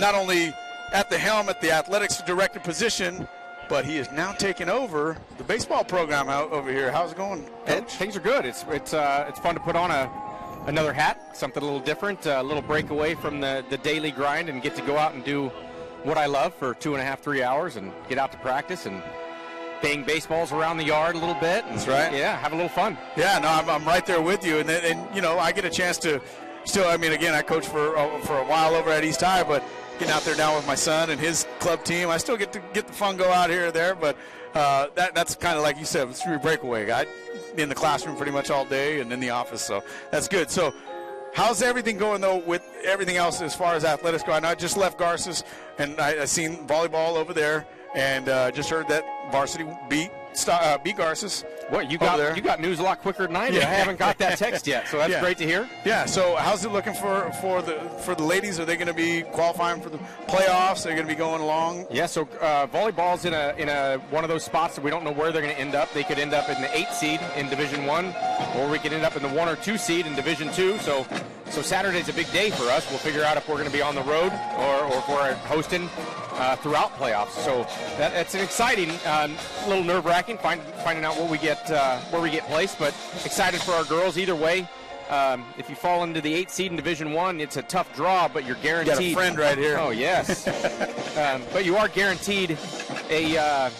not only at the helm at the athletics director position, but he is now taking over the baseball program out over here. How's it going, Coach? Things are good. It's fun to put on another hat, something a little different, a little break away from the daily grind, and get to go out and do what I love for 2.5, 3 hours, and get out to practice and bang baseballs around the yard a little bit. That's right. Yeah, have a little fun. Yeah, no, I'm right there with you. And you know, I get a chance to still, I mean, again, I coached for a while over at East High, but getting out there now with my son and his club team, I still get the fun go out here or there. But that's kind of like you said, it's a breakaway. I'd be in the classroom pretty much all day and in the office, so that's good. So how's everything going, though, with everything else as far as athletics go? I know I just left Garces, and I seen volleyball over there, and just heard that varsity beat Garces. What, you got news a lot quicker than I do. Yeah. I haven't got that text yet, so that's great to hear. Yeah. So how's it looking for the ladies? Are they going to be qualifying for the playoffs? Are they going to be going along? Yeah. So volleyball's in a one of those spots that we don't know where they're going to end up. They could end up in the 8th seed in Division 1, or we could end up in the 1 or 2 seed in Division 2. So Saturday's a big day for us. We'll figure out if we're going to be on the road or if we're hosting throughout playoffs. So that's an exciting, little nerve-wracking finding out where we get placed, but excited for our girls either way. If you fall into the 8th seed in Division I, it's a tough draw, but you're guaranteed. You got a friend right here. Oh, yes. But you are guaranteed a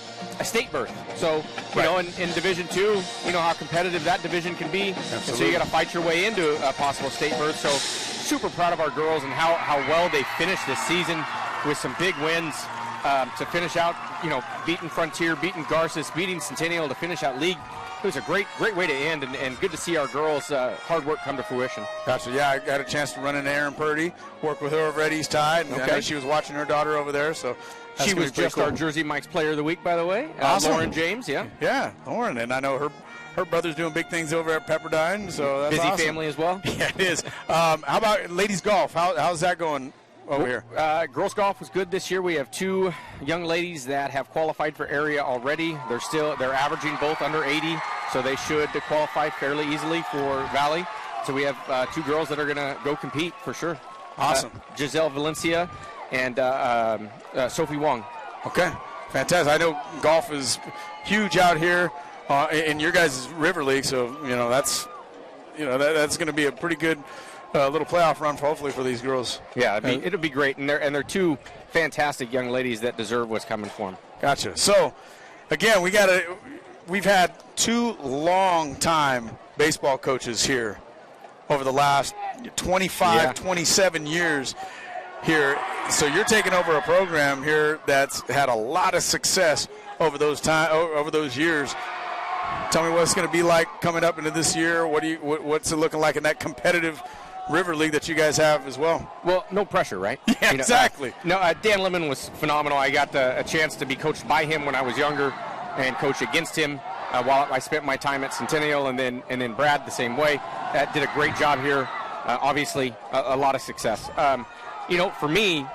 state berth. So, you know, in Division II, you know how competitive that division can be. Absolutely. And so you got to fight your way into a possible state berth. So super proud of our girls and how well they finished this season with some big wins to finish out, you know, beating Frontier, beating Garces, beating Centennial to finish out league. It was a great way to end, and good to see our girls' hard work come to fruition. Gotcha. Yeah, I got a chance to run into Erin Purdy, work with her over at East Tide, and I know she was watching her daughter over there. So she was just our Jersey Mike's Player of the Week, by the way. Awesome. Lauren James, yeah. Yeah, Lauren, and I know her brother's doing big things over at Pepperdine, so that's busy awesome. Family as well. Yeah, it is. How about ladies golf? How's that going over here? Girls golf was good this year. We have 2 young ladies that have qualified for area already. They're averaging both under 80, so they should qualify fairly easily for Valley. So we have 2 girls that are going to go compete for sure. Awesome. Giselle Valencia and Sophie Wong. Okay, fantastic. I know golf is huge out here in your guys' River League, so that's going to be a pretty good little playoff run, hopefully, for these girls. Yeah, it'll be great, and they're 2 fantastic young ladies that deserve what's coming for them. Gotcha. So, again, we've had 2 long-time baseball coaches here over the last 25, 27 years here. So you're taking over a program here that's had a lot of success over those years. Tell me what it's going to be like coming up into this year. What's it looking like in that competitive River League that you guys have as well? Well, no pressure, right? Yeah, exactly. Dan Lemon was phenomenal. I got a chance to be coached by him when I was younger and coach against him while I spent my time at Centennial, and then Brad the same way. Did a great job here. Obviously, a lot of success. For me,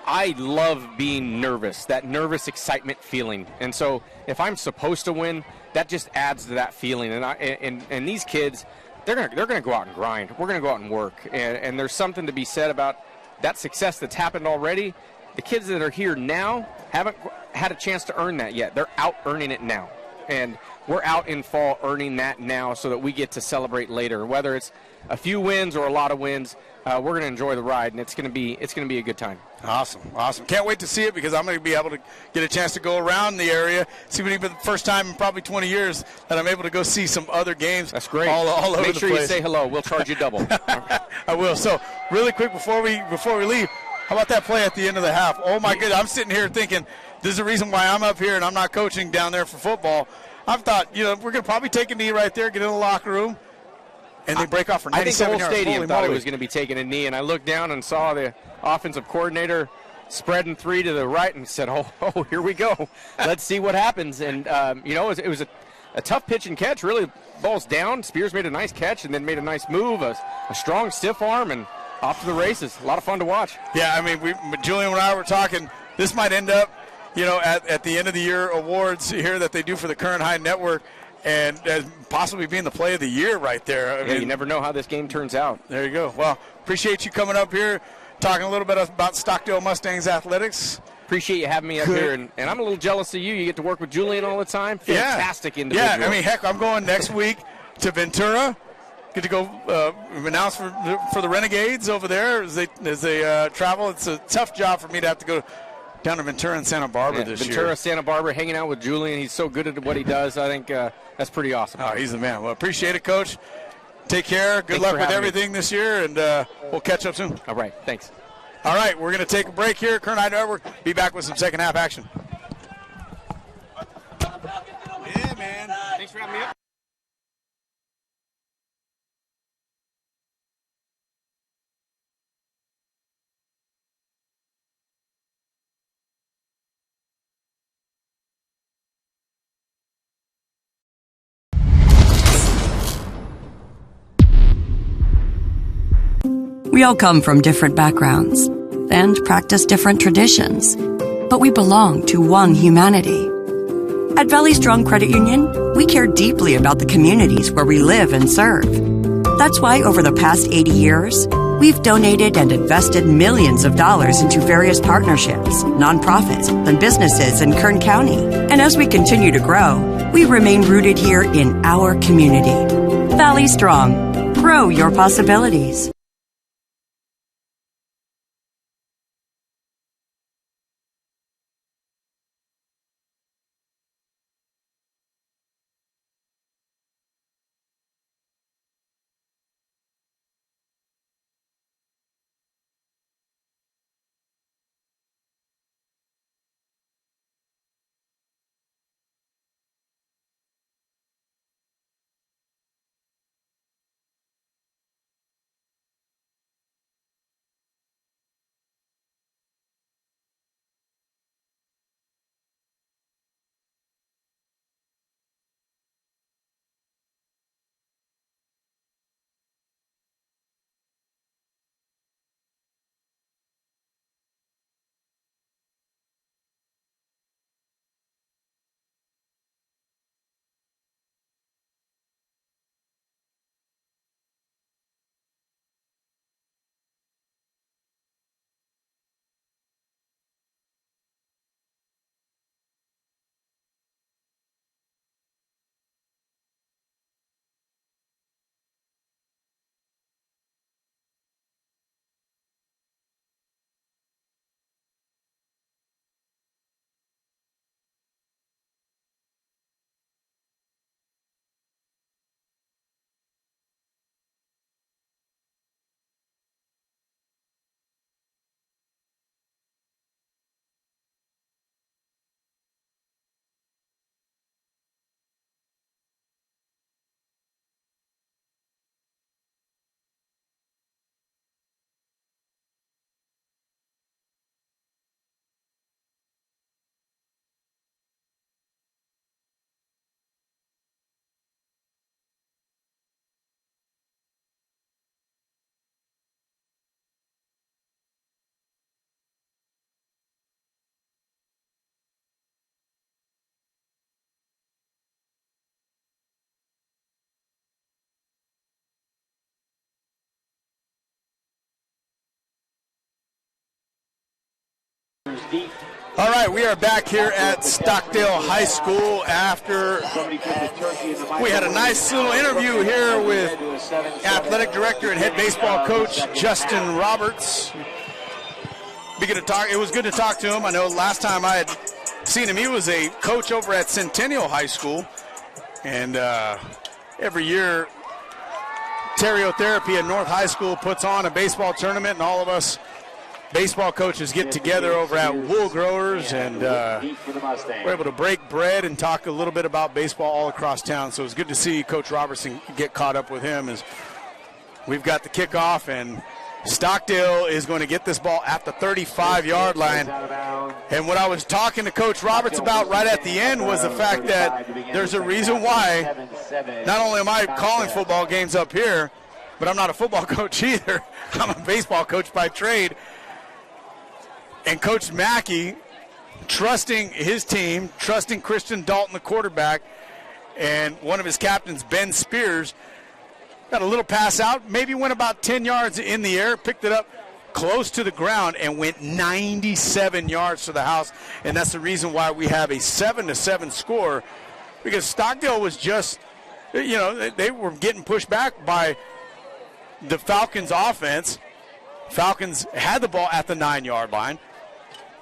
I love being nervous, that nervous excitement feeling. And so if I'm supposed to win, that just adds to that feeling. And these kids, they're gonna go out and grind. We're gonna go out and work. And there's something to be said about that success that's happened already. The kids that are here now haven't had a chance to earn that yet. They're out earning it now. And we're out in fall earning that now so that we get to celebrate later. Whether it's a few wins or a lot of wins, we're going to enjoy the ride, and it's going to be a good time. Awesome. Can't wait to see it, because I'm going to be able to get a chance to go around the area. See, it'll be the first time in probably 20 years that I'm able to go see some other games. That's great. All over the place. Make sure you say hello. We'll charge you double. I will. So really quick before we leave, how about that play at the end of the half? Oh my goodness! I'm sitting here thinking, this is the reason why I'm up here and I'm not coaching down there for football. I've thought, we're going to probably take a knee right there, get in the locker room, and they break off for 97 yards. I think the whole stadium thought it was going to be taking a knee, and I looked down and saw the offensive coordinator spreading 3 to the right and said, oh, here we go. Let's see what happens. And, it was a tough pitch and catch. Really, ball's down. Spears made a nice catch and then made a nice move, a strong stiff arm, and off to the races. A lot of fun to watch. Yeah, I mean, Julian and I were talking, this might end up, at the end of the year awards here that they do for the Current High Network, and possibly being the play of the year right there. I mean, you never know how this game turns out. There you go. Well, appreciate you coming up here, talking a little bit about Stockdale Mustangs athletics. Appreciate you having me up here, and I'm a little jealous of you. You get to work with Julian all the time. Fantastic individual. Yeah, I mean, heck, I'm going next week to Ventura. Get to go announce for the Renegades over there as they travel. It's a tough job for me to have to go down to Ventura and Santa Barbara this year. Ventura, Santa Barbara, hanging out with Julian. He's so good at what he does. I think that's pretty awesome. Oh, he's the man. Well, appreciate it, Coach. Take care. Good luck with everything this year, and we'll catch up soon. All right. Thanks. All right. We're going to take a break here. Current High Network. Be back with some second half action. Yeah, man. Thanks for having me up. We all come from different backgrounds and practice different traditions, but we belong to one humanity. At Valley Strong Credit Union, we care deeply about the communities where we live and serve. That's why over the past 80 years, We've donated and invested millions of dollars into various partnerships, nonprofits, and businesses in Kern County. And as we continue to grow, we remain rooted here in our community. Valley Strong. Grow your possibilities. All right, we are back here at Stockdale High School after we had a nice little interview here with athletic director and head baseball coach Justin Roberts. It was good to talk to him. I know last time I had seen him, he was a coach over at Centennial High School. And every year, Stereotherapy at North High School puts on a baseball tournament, and all of us baseball coaches get together over at Wool Growers, and we're able to break bread and talk a little bit about baseball all across town. So it's good to see Coach Robertson get caught up with him as we've got the kickoff, and Stockdale is going to get this ball at the 35-yard line. And what I was talking to Coach Roberts about right at the end was the fact that there's a reason why not only am I calling football games up here, but I'm not a football coach either. I'm a baseball coach by trade. And Coach Mackey, trusting his team, trusting Christian Dalton, the quarterback, and one of his captains, Ben Spears, got a little pass out, maybe went about 10 yards in the air, picked it up close to the ground, and went 97 yards to the house. And that's the reason why we have a 7-7 score, because Stockdale was just, they were getting pushed back by the Falcons' offense. Falcons had the ball at the 9-yard line,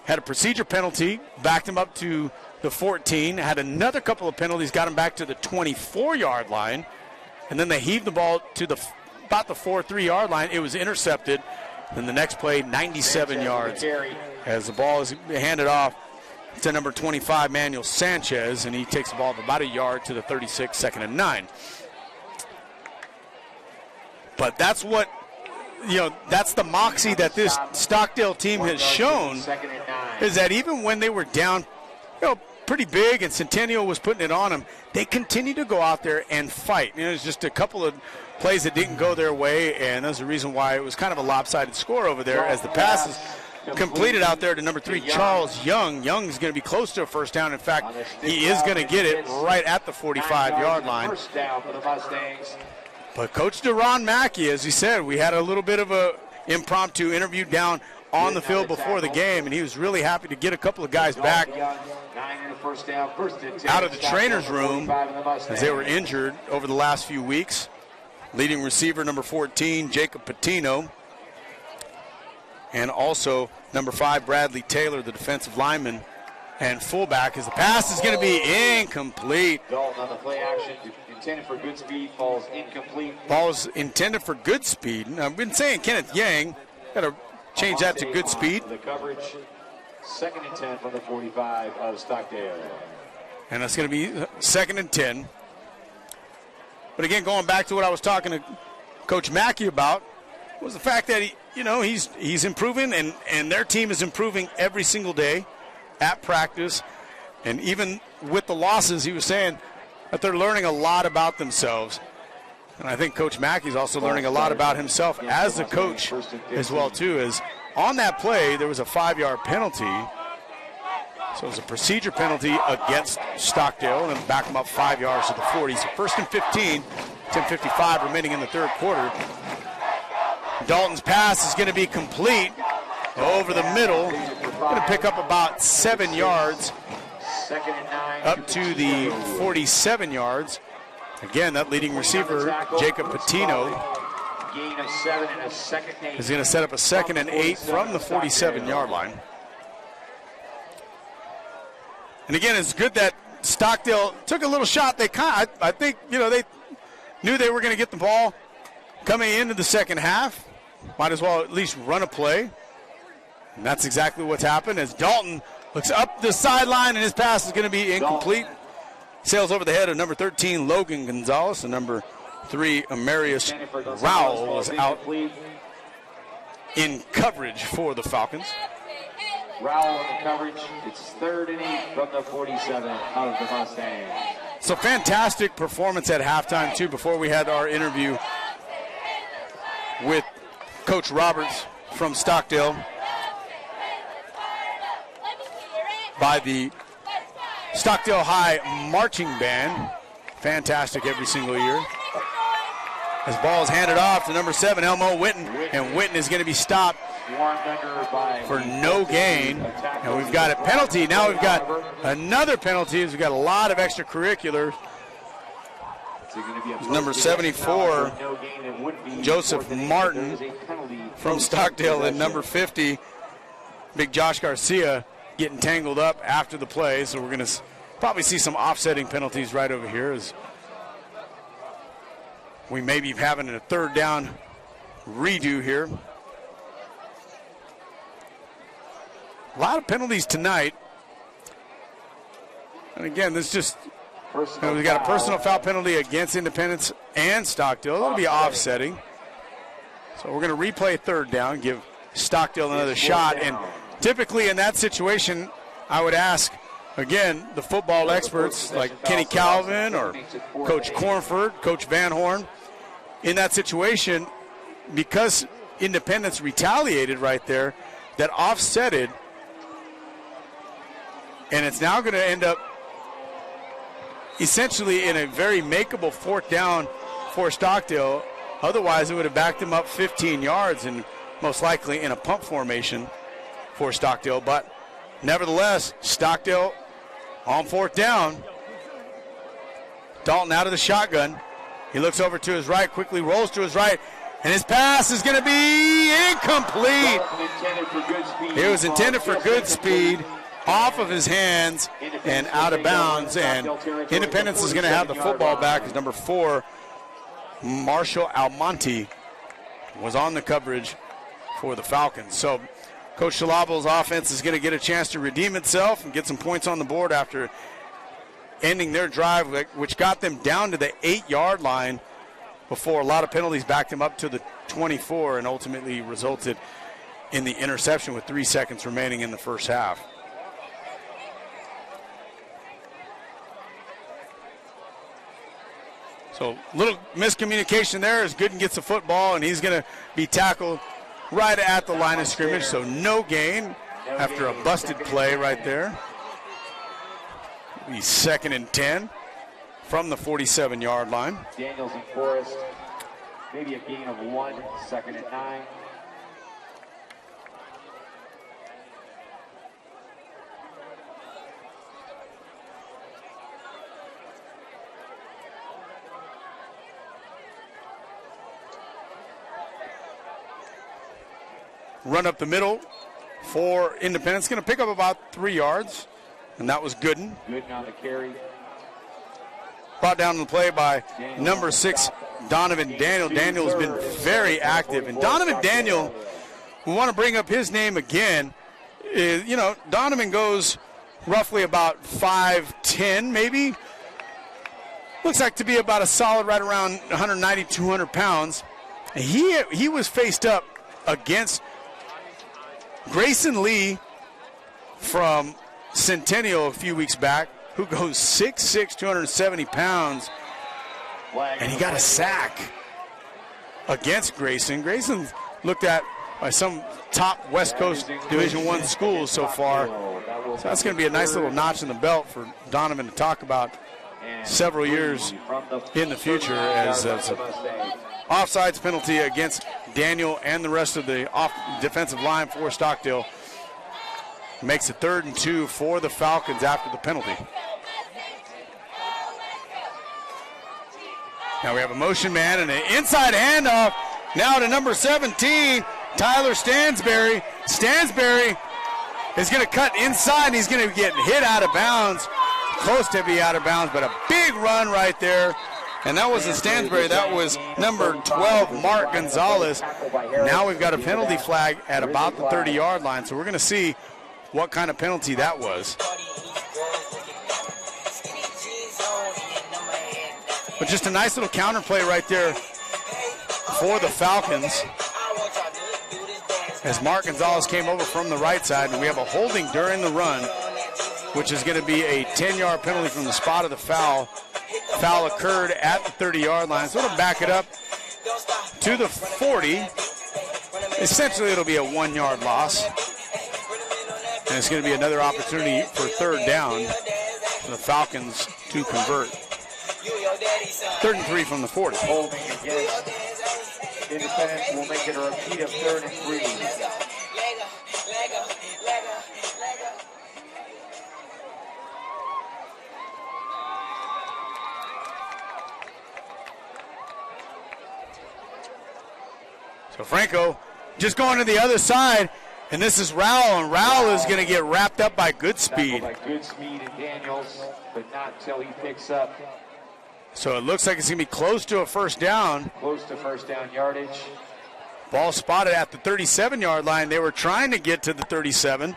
had a procedure penalty, backed him up to the 14, had another couple of penalties, got him back to the 24-yard line, and then they heaved the ball to about the 4-3-yard line. It was intercepted. Then the next play, 97 yards, as the ball is handed off to number 25, Manuel Sanchez, and he takes the ball about a yard to the 36, 2nd and 9. But that's what, that's the moxie that this Stockdale team has shown, is that even when they were down, pretty big and Centennial was putting it on them, they continue to go out there and fight. It's just a couple of plays that didn't go their way, and that's the reason why it was kind of a lopsided score over there as the passes completed out there to number 3, Charles Young. Young's going to be close to a first down. In fact, he is going to get it right at the 45-yard line. But Coach Deron Mackey, as he said, we had a little bit of a impromptu interview down on the field before the game, and he was really happy to get a couple of guys back out of the trainer's room as they were injured over the last few weeks. Leading receiver number 14, Jacob Patino, and also number 5, Bradley Taylor, the defensive lineman and fullback, as the pass is going to be incomplete. Dalton on the play action, intended for good speed, falls incomplete. Ball's intended for good speed. Now, I've been saying Kenneth Yang, got to change that to good speed. The coverage, 2nd and 10 from the 45 of Stockdale. And that's going to be 2nd and 10. But again, going back to what I was talking to Coach Mackey about, was the fact that he's improving, and their team is improving every single day at practice. And even with the losses, he was saying that they're learning a lot about themselves. And I think Coach Mackey's also learning a lot about himself as a coach as well, too, as on that play, there was a 5-yard penalty. So it was a procedure penalty against Stockdale, and back them up 5 yards to the 40. So 1st and 15, 10:55 remaining in the third quarter. Dalton's pass is going to be complete over the middle. Going to pick up about 7 yards up to the 47 yards. Again, that leading receiver, Jacob Patino, is going to set up a 2nd and 8 from the 47-yard line. And again, it's good that Stockdale took a little shot. I think, they knew they were going to get the ball coming into the second half. Might as well at least run a play. And that's exactly what's happened as Dalton looks up the sideline, and his pass is going to be incomplete. Sails over the head of number 13, Logan Gonzalez, and number 3, Amarius Rowell was out in coverage for the Falcons. Rowell in the coverage. It's 3rd and 8 from the 47 of the Mustangs. So fantastic performance at halftime, too, before we had our interview with Coach Roberts from Stockdale by the Stockdale High Marching Band. Fantastic every single year. As ball is handed off to number 7, Elmo Witten, and Witten is going to be stopped for no gain. And we've got a penalty. Now we've got another penalty. We've got a lot of extracurriculars. Number 74, Joseph Martin from Stockdale, and number 50, Big Josh Garcia, getting tangled up after the play. So we're going to probably see some offsetting penalties right over here as we may be having a 3rd down redo here. A lot of penalties tonight. And again, this just, we got a personal foul penalty against Independence and Stockdale. It'll be offsetting. So we're going to replay 3rd down, give Stockdale another shot. And typically in that situation, I would ask, again, the football experts like Kenny Calvin or Coach Cornford, Coach Van Horn, in that situation, because Independence retaliated right there, that offsetted, and it's now going to end up essentially in a very makeable 4th down for Stockdale. Otherwise, it would have backed them up 15 yards and most likely in a pump formation for Stockdale. But nevertheless, Stockdale on 4th down. Dalton out of the shotgun. He looks over to his right, quickly rolls to his right, and his pass is going to be incomplete. It was intended for good speed, off of his hands and out of bounds, and Independence is going to have the football back as number 4, Marshall Almonte, was on the coverage for the Falcons. So Coach Shalabel's offense is going to get a chance to redeem itself and get some points on the board after ending their drive, which got them down to the 8-yard line before a lot of penalties backed them up to the 24 and ultimately resulted in the interception with 3 seconds remaining in the first half. So little miscommunication there as Gooden gets the football, and he's going to be tackled right at the line of scrimmage, so no gain after a busted play right there. Be 2nd and 10 from the 47-yard line. Daniels and Forrest, maybe a gain of 1, 2nd and 9. run up the middle for Independence. Going to pick up about 3 yards, and that was Gooden. Gooden on the carry. Brought down in the play by number 6, Donovan Daniel. Daniel has been very active. And Donovan Daniel, we want to bring up his name again. Donovan goes roughly about 5'10", maybe. Looks like to be about a solid right around 190, 200 pounds. He was faced up against Grayson Lee from Centennial a few weeks back, who goes 6'6", 270 pounds, and he got a sack against Grayson. Grayson's looked at by some top West Coast Division I schools so far. So that's going to be a nice little notch in the belt for Donovan to talk about several years in the future as an offsides penalty against Daniel and the rest of the defensive line for Stockdale. Makes it 3rd and 2 for the Falcons after the penalty. Now we have a motion man and an inside handoff now to number 17, Tyler Stansberry. Stansberry is going to cut inside, and he's going to get hit out of bounds, close to be out of bounds, but a big run right there. And that wasn't Stansberry, that was number 12, Mark Gonzalez. Now we've got a penalty flag at about the 30-yard line, so we're going to see what kind of penalty that was. But just a nice little counter play right there for the Falcons as Mark Gonzalez came over from the right side, and we have a holding during the run, which is going to be a 10-yard penalty from the spot of the foul. Foul occurred at the 30-yard line, so it'll back it up to the 40. Essentially, it'll be a 1-yard loss. And it's going to be another opportunity for 3rd down for the Falcons to convert. 3rd and 3 from the 40. Holding against Independence will make it a repeat of 3rd and 3. So Franco just going to the other side, and this is Rowell, and Rowell is going to get wrapped up by Goodspeed. By Goodspeed and Daniels, but not until he picks up. So it looks like it's going to be close to a 1st down. Close to 1st down yardage. Ball spotted at the 37-yard line. They were trying to get to the 37.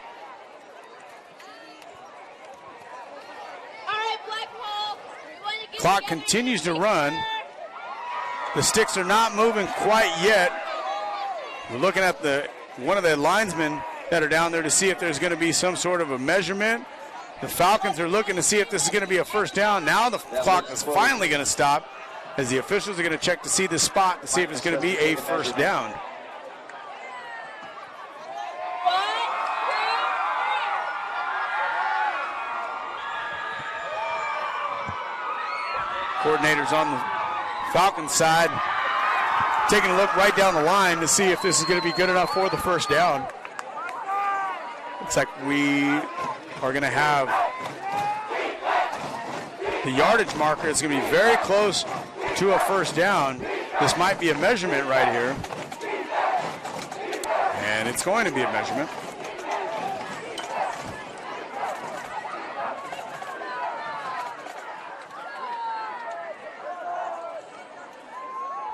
Clock continues to run. The sticks are not moving quite yet. We're looking at one of the linesmen that are down there to see if there's going to be some sort of a measurement. The Falcons are looking to see if this is going to be a 1st down. Now the clock is finally going to stop as the officials are going to check to see this spot to see if it's going to be a 1st down. Coordinators on the Falcons side taking a look right down the line to see if this is going to be good enough for the 1st down. Looks like we are going to have the yardage marker. It's going to be very close to a 1st down. This might be a measurement right here. And it's going to be a measurement.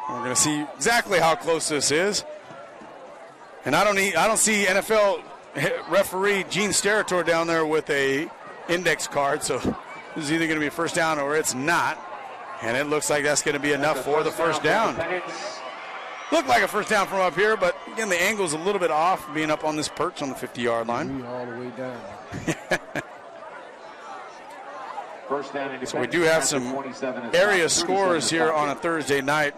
We're going to see exactly how close this is. And I don't see NFL referee Gene Sterator down there with a index card, so this is either going to be a 1st down or it's not. And it looks like that's going to be enough for the 1st down. Looked like a 1st down from up here, but again, the angle's a little bit off being up on this perch on the 50-yard line. All the way down. 1st down. So we do have some area scores here on a Thursday night.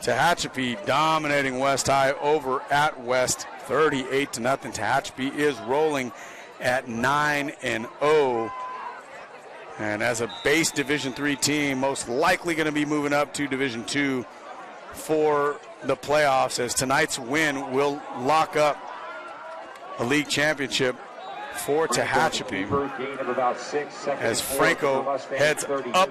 Tehachapi dominating West High over at West, 38-0. Tehachapi is rolling at 9-0. And as a base Division III team, most likely going to be moving up to Division II for the playoffs, as tonight's win will lock up a league championship for Tehachapi. As Franco heads up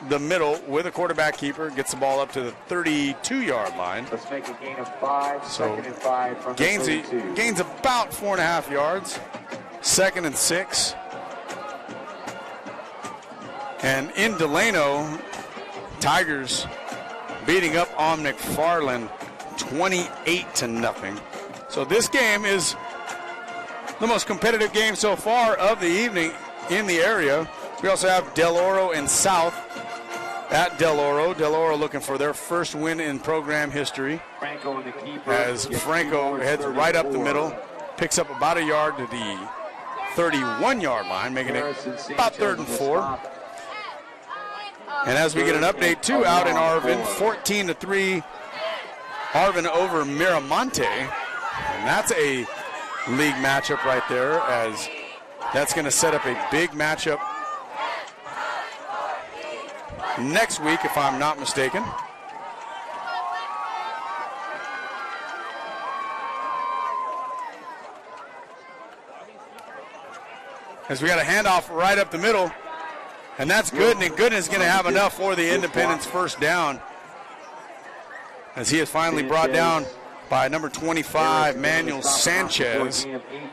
the middle with a quarterback keeper. Gets the ball up to the 32-yard line. Let's make a gain of 5. So 2nd and 5 from the 32. Gains about 4.5 yards. 2nd and 6. And in Delano, Tigers beating up on McFarland 28-0. So this game is the most competitive game so far of the evening in the area. We also have Del Oro and South at Del Oro. Del Oro looking for their first win in program history. Franco and the keeper. As Franco heads right up the middle, picks up about a yard to the 31-yard line, making it about 3rd and 4. And as we get an update, too, out in Arvin, 14-3, Arvin over Miramonte. And that's a league matchup right there, as that's going to set up a big matchup next week, if I'm not mistaken. As we got a handoff right up the middle. And that's good, and Gooden is going to have enough for the Independence first down, as he is finally brought down by number 25, Manuel Sanchez.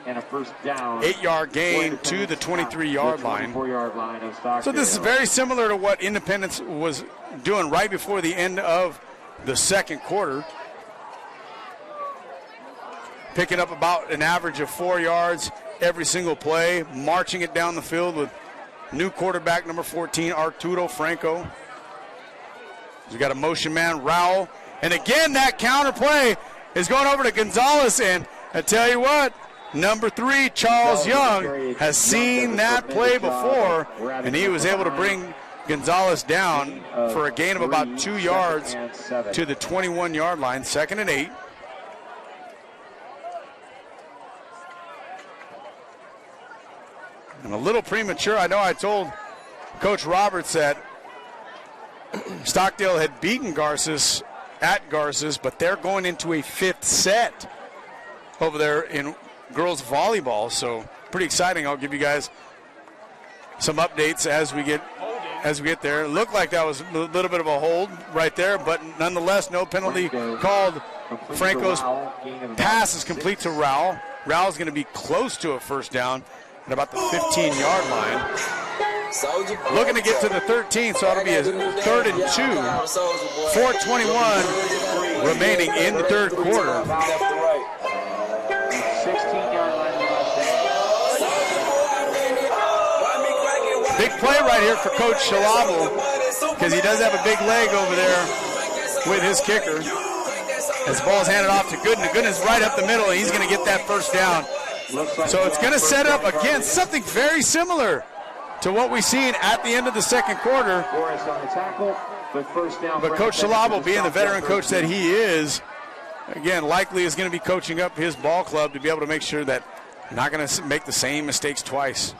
8-yard gain to the 23-yard line. So this is very similar to what Independence was doing right before the end of the second quarter. Picking up about an average of 4 yards every single play, marching it down the field with new quarterback, number 14, Arturo Franco. We got a motion man, Rowell. And again, that counter play is going over to Gonzalez. And I tell you what, number 3, Charles Young, has seen that play before. And he was able to bring Gonzalez down for a gain of about 2 yards to the 21-yard line, 2nd and 8. And a little premature. I know I told Coach Roberts that Stockdale had beaten Garces at Garces, but they're going into a 5th set over there in girls volleyball. So pretty exciting. I'll give you guys some updates as we get there. It looked like that was a little bit of a hold right there, but nonetheless, no penalty called. Franco's pass is complete to Rowell. Rowell's going to be close to a first down at about the 15-yard line. Looking to get to the 13, so it'll be a 3rd and 2. 4:21 remaining in the third quarter. Big play right here for Coach Shalabo, because he does have a big leg over there with his kicker. As the ball's handed off to Gooden. Gooden is right up the middle, and he's going to get that first down. So it's going to set up, again, something very similar to what we've seen at the end of the second quarter. But Coach Shalabo, being the veteran coach that he is, again, likely is going to be coaching up his ball club to be able to make sure that they're not going to make the same mistakes twice.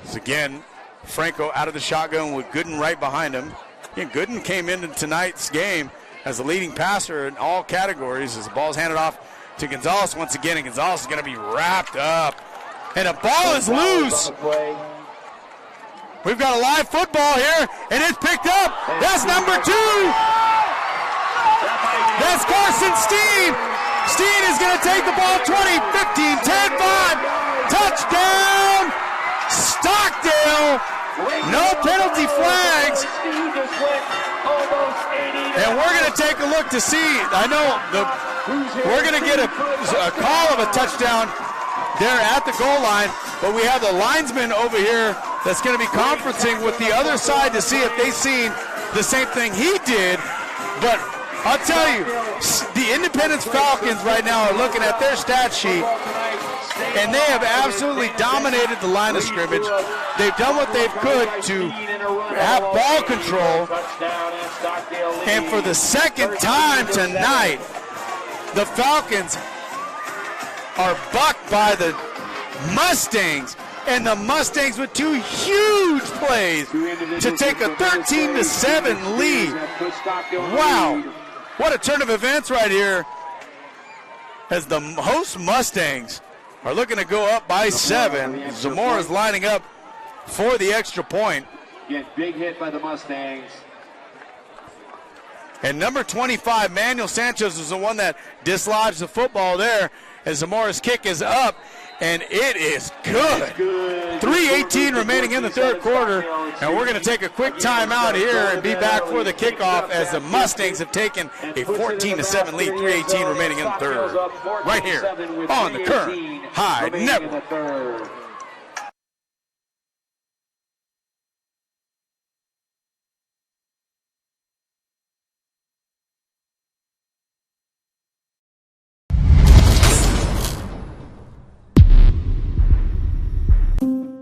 So again, Franco out of the shotgun with Gooden right behind him. Again, Gooden came into tonight's game as the leading passer in all categories as the ball's handed off to Gonzalez once again, and Gonzalez is going to be wrapped up. And the ball is loose. We've got a live football here, and it's picked up. That's number 2. That's Carson Steen. Steen is going to take the ball 20, 15, 10, 5. Touchdown, Stockdale. No penalty flags. And we're going to take a look to see. I know we're going to get a call of a touchdown there at the goal line, but we have the linesman over here that's going to be conferencing with the other side to see if they've seen the same thing he did. But I'll tell you, the Independence Falcons right now are looking at their stat sheet, and they have absolutely dominated the line of scrimmage. They've done what they could to have ball control. And for the second time tonight, the Falcons are bucked by the Mustangs. And the Mustangs with 2 huge plays to take a 13-7 lead. Wow. What a turn of events right here as the host Mustangs are looking to go up by 7. Zamora's lining up for the extra point. Again, big hit by the Mustangs. And number 25, Manuel Sanchez, was the one that dislodged the football there, as Zamora's kick is up, and it is good. 3:18 remaining in the third quarter, and we're going to take a quick timeout here and be back for the kickoff as the Mustangs have taken a 14-7 lead, 3:18 remaining in the third, right here on the Current High Network.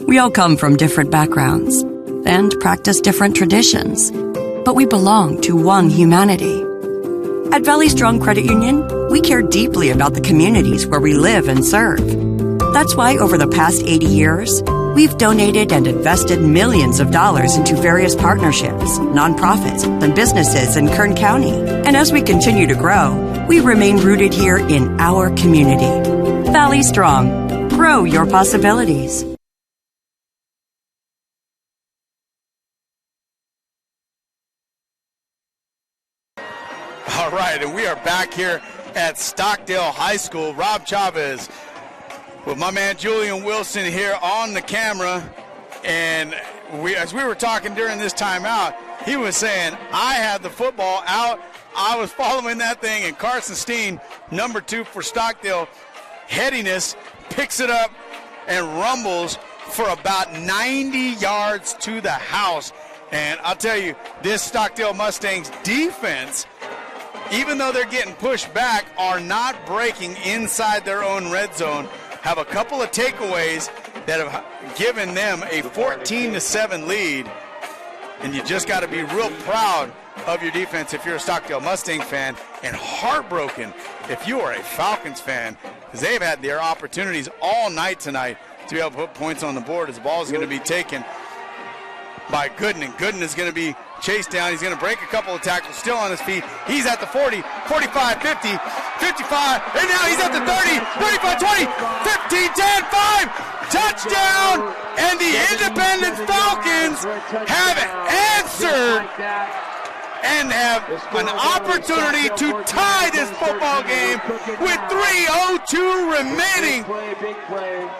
We all come from different backgrounds and practice different traditions, but we belong to one humanity. At Valley Strong Credit Union, we care deeply about the communities where we live and serve. That's why over the past 80 years, we've donated and invested millions of dollars into various partnerships, nonprofits, and businesses in Kern County. And as we continue to grow, we remain rooted here in our community. Valley Strong. Grow your possibilities. All right, and we are back here at Stockdale High School. Rob Chavez with my man Julian Wilson here on the camera. And as we were talking during this timeout, he was saying, I had the football out. I was following that thing, and Carson Steen, number 2 for Stockdale, headiness, picks it up and rumbles for about 90 yards to the house. And I'll tell you, this Stockdale Mustangs defense, even though they're getting pushed back, are not breaking inside their own red zone. Have a couple of takeaways that have given them a 14-7 lead. And you just got to be real proud of your defense if you're a Stockdale Mustang fan, and heartbroken if you are a Falcons fan, because they've had their opportunities all night tonight to be able to put points on the board as the ball is going to be taken by Gooden. And Gooden is going to be chased down. He's going to break a couple of tackles, still on his feet. He's at the 40, 45, 50, 55, and now he's at the 30, 35, 20, 15, 10, 5. Touchdown! And the Independence Falcons have answered and have an opportunity to tie this football game with 3:02 remaining.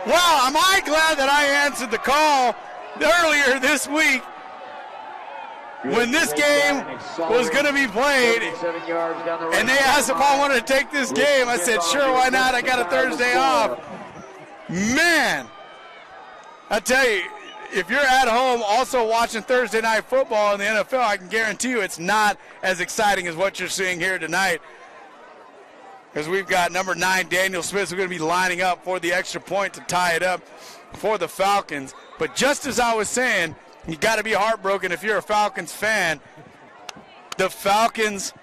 Wow, am I glad that I answered the call earlier this week when this game was going to be played, and they asked if I wanted to take this game. I said, sure, why not? I got a Thursday off. Man, I tell you, if you're at home also watching Thursday night football in the NFL, I can guarantee you it's not as exciting as what you're seeing here tonight. Because we've got number 9, Daniel Smith, who's going to be lining up for the extra point to tie it up for the Falcons. But just as I was saying, you got to be heartbroken if you're a Falcons fan. The Falcons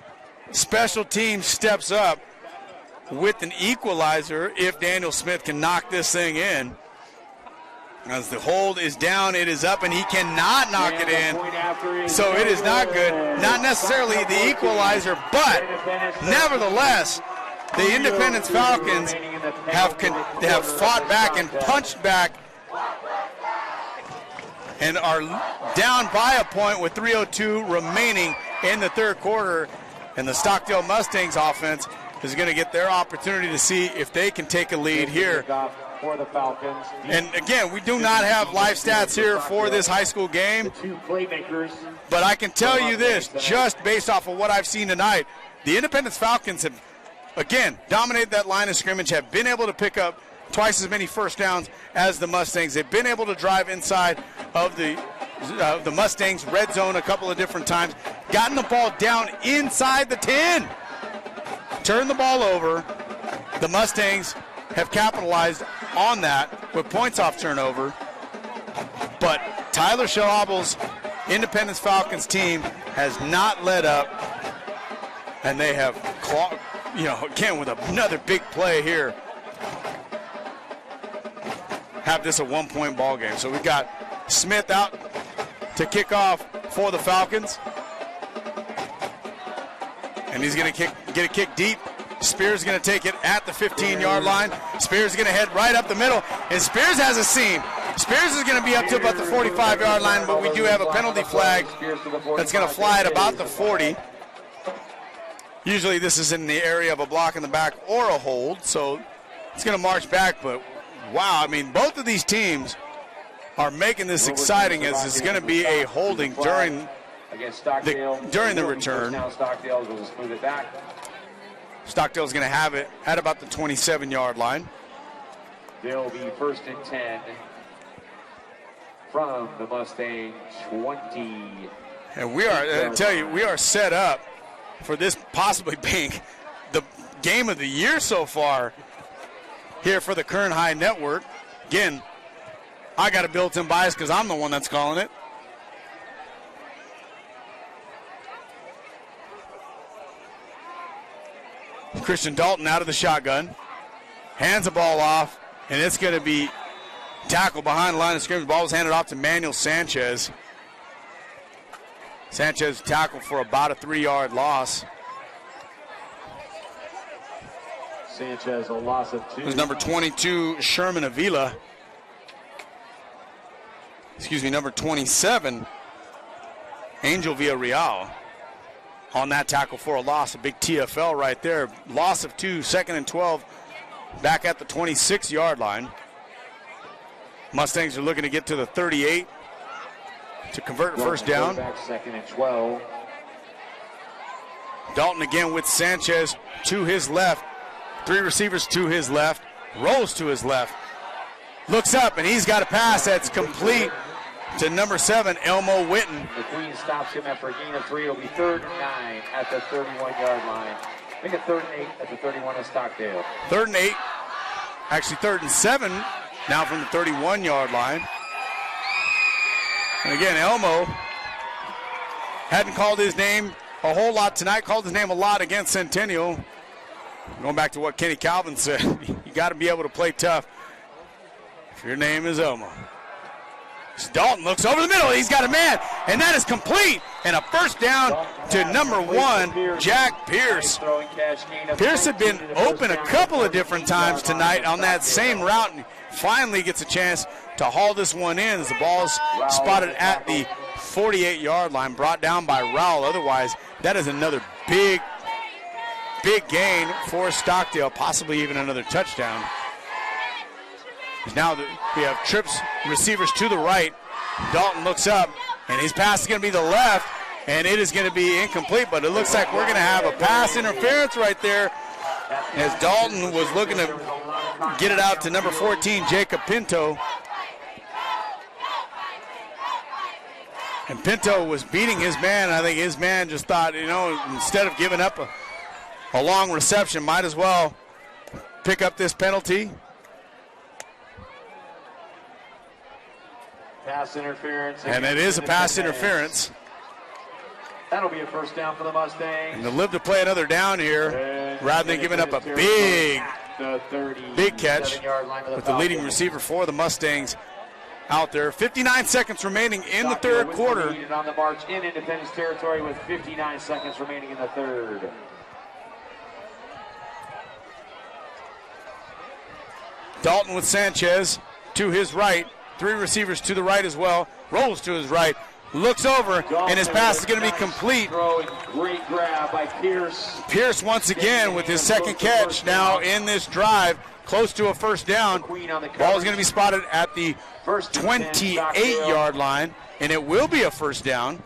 special team steps up with an equalizer if Daniel Smith can knock this thing in. As the hold is down, it is up, and he cannot knock it in. So it is not good. Not necessarily the equalizer, but nevertheless, the Independence Falcons have fought back and punched back and are down by a point with 3:02 remaining in the third quarter. And the Stockdale Mustangs offense is going to get their opportunity to see if they can take a lead here. For the Falcons. And again, we do not have live stats here for this high school game. But I can tell you this, just based off of what I've seen tonight, the Independence Falcons have, again, dominated that line of scrimmage, have been able to pick up twice as many first downs as the Mustangs. They've been able to drive inside of the Mustangs' red zone a couple of different times, gotten the ball down inside the 10, turned the ball over. The Mustangs have capitalized on that with points off turnover. But Tyler Schauabel's Independence Falcons team has not let up, and they have clawed, again with another big play here, have this a one-point ball game. So we've got Smith out to kick off for the Falcons, and he's going to get a kick deep Spears is going to take it at the 15-yard line. Spears is going to head right up the middle, and Spears has a seam. Spears is going to be up to about the 45-yard line, but we do have a penalty flag that's going to fly at about the 40. Usually this is in the area of a block in the back or a hold, so it's going to march back. But, wow, I mean, both of these teams are making this exciting as it's going to be a holding during the return. Stockdale will smooth it back. Stockdale's going to have it at about the 27-yard line. They'll be 1st and 10 from the Mustang 20. And we are, I tell you, we are set up for this possibly being the game of the year so far here for the Kern High Network. Again, I got a built-in bias because I'm the one that's calling it. Christian Dalton out of the shotgun, hands the ball off, and it's going to be tackled behind the line of scrimmage. The ball was handed off to Manuel Sanchez. Sanchez tackled for about a 3-yard loss. Sanchez a loss of 2. It was number 22, Sherman Avila. Number 27, Angel Villarreal. On that tackle for a loss, a big TFL right there. Loss of 2, 2nd and 12, back at the 26-yard line. Mustangs are looking to get to the 38 to convert a first down. Back 2nd and 12. Dalton again with Sanchez to his left. 3 receivers to his left. Rolls to his left. Looks up, and he's got a pass that's complete to number 7, Elmo Witten. The Queen stops him after a gain of 3. It'll be 3rd and 9 at the 31-yard line. Make it 3rd and 8 at the 31 of Stockdale. 3rd and 8. Actually 3rd and 7 now from the 31-yard line. And again, Elmo hadn't called his name a whole lot tonight, called his name a lot against Centennial. Going back to what Kenny Calvin said, you got to be able to play tough if your name is Elmo. Dalton looks over the middle. He's got a man, and that is complete. And a first down to number 1, Jack Pierce. Pierce had been open a couple of different times tonight on that same route, and finally gets a chance to haul this one in as the ball's spotted at the 48-yard line, brought down by Rowell. Otherwise, that is another big gain for Stockdale, possibly even another touchdown. Now we have trips receivers to the right. Dalton looks up, and his pass is going to be the left, and it is going to be incomplete, but it looks like we're going to have a pass interference right there as Dalton was looking to get it out to number 14, Jacob Pinto. And Pinto was beating his man. I think his man just thought, instead of giving up a long reception, might as well pick up this penalty. Pass interference. And it is a pass interference. That'll be a first down for the Mustangs. And to live to play another down here, rather than giving up a big catch with the leading receiver for the Mustangs out there. 59 seconds remaining in the third quarter. On the march in Independence territory with 59 seconds remaining in the third. Dalton with Sanchez to his right. 3 receivers to the right as well. Rolls to his right. Looks over, and his pass is going to be complete. Great grab by Pierce. Pierce once again with his second catch now in this drive. Close to a first down. Ball is going to be spotted at the 28-yard line, and it will be a first down.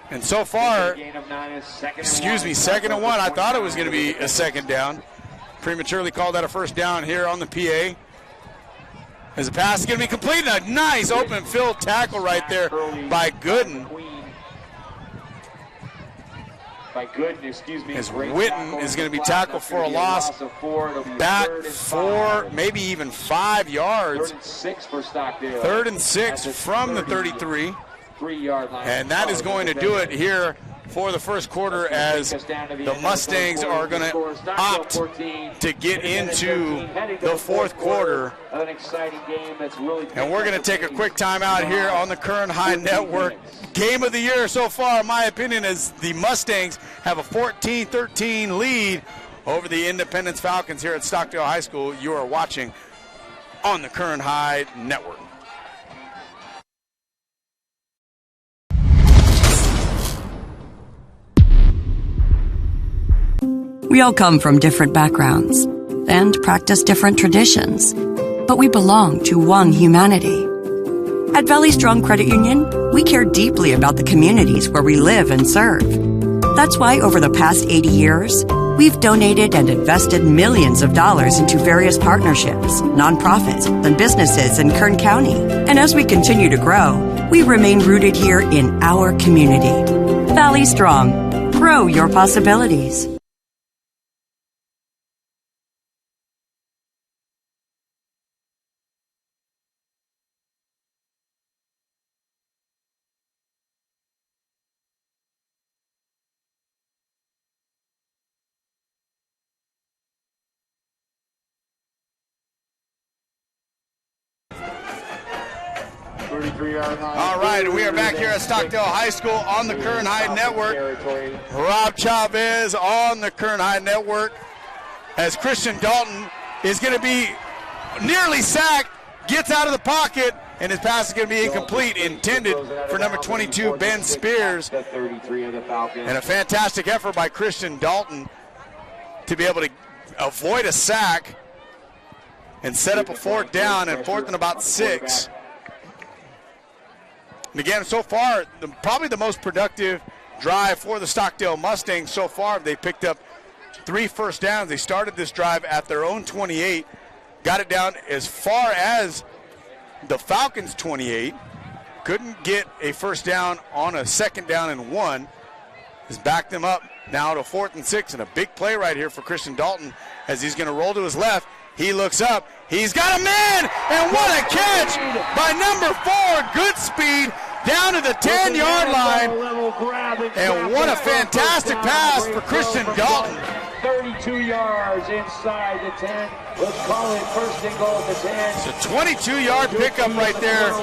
And so far, 2nd and 1. I thought it was going to be a second down. Prematurely called that a first down here on the PA. As the pass is going to be completed, a nice open field tackle right there by Gooden. As Witten is going to be tackled for a loss back 4, maybe even 5 yards. 3rd and 6 from the 33. And that is going to do it here for the first quarter as the Mustangs are going to opt to get into the fourth quarter. And we're going to take a quick timeout here on the Kern High Network. Game of the year so far, in my opinion, is the Mustangs have a 14-13 lead over the Independence Falcons here at Stockdale High School. You are watching on the Kern High Network. We all come from different backgrounds and practice different traditions, but we belong to one humanity. At Valley Strong Credit Union, we care deeply about the communities where we live and serve. That's why over the past 80 years, we've donated and invested millions of dollars into various partnerships, nonprofits, and businesses in Kern County. And as we continue to grow, we remain rooted here in our community. Valley Strong. Grow your possibilities. All right, we are back here at Stockdale High School on the Kern High Network. Rob Chavez on the Kern High Network as Christian Dalton is going to be nearly sacked, gets out of the pocket, and his pass is going to be incomplete, intended for number 22, Ben Spears. And a fantastic effort by Christian Dalton to be able to avoid a sack and set up a fourth down and fourth and about 6. And again, so far, probably the most productive drive for the Stockdale Mustangs so far. They picked up 3 first downs. They started this drive at their own 28, got it down as far as the Falcons' 28, couldn't get a first down on a second down and 1, has backed them up now to 4th and 6, and a big play right here for Christian Dalton as he's going to roll to his left. He looks up, he's got a man, and what a catch by number 4, Goodspeed, down to the 10-yard line, and what a fantastic pass for Christian Dalton. 32 yards inside the 10. Let's call it first and goal at the 10. It's a 22-yard pickup right there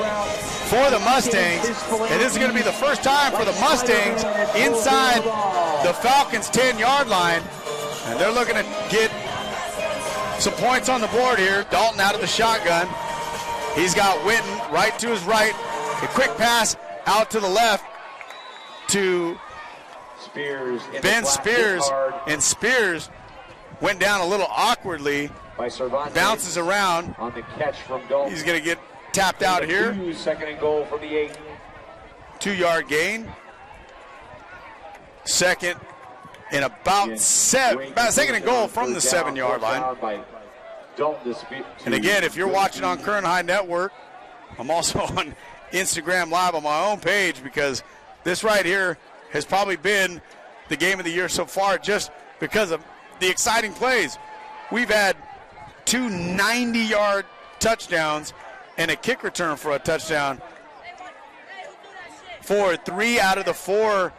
for the Mustangs, and this is going to be the first time for the Mustangs inside the Falcons' 10-yard line, and they're looking to get some points on the board here. Dalton out of the shotgun. He's got Winton right to his right. A quick pass out to the left to Spears, Ben Spears, and Spears went down a little awkwardly, bounces around. On the catch from Dalton. He's going to get tapped out here. 2nd and goal from the 8. 2-yard gain. Second and about 7. About 2nd and goal from the 7-yard line. And again, if you're watching on Kern High Network, I'm also on Instagram Live on my own page, because this right here has probably been the game of the year so far just because of the exciting plays. We've had 2 90-yard touchdowns and a kick return for a touchdown for 3 out of the 4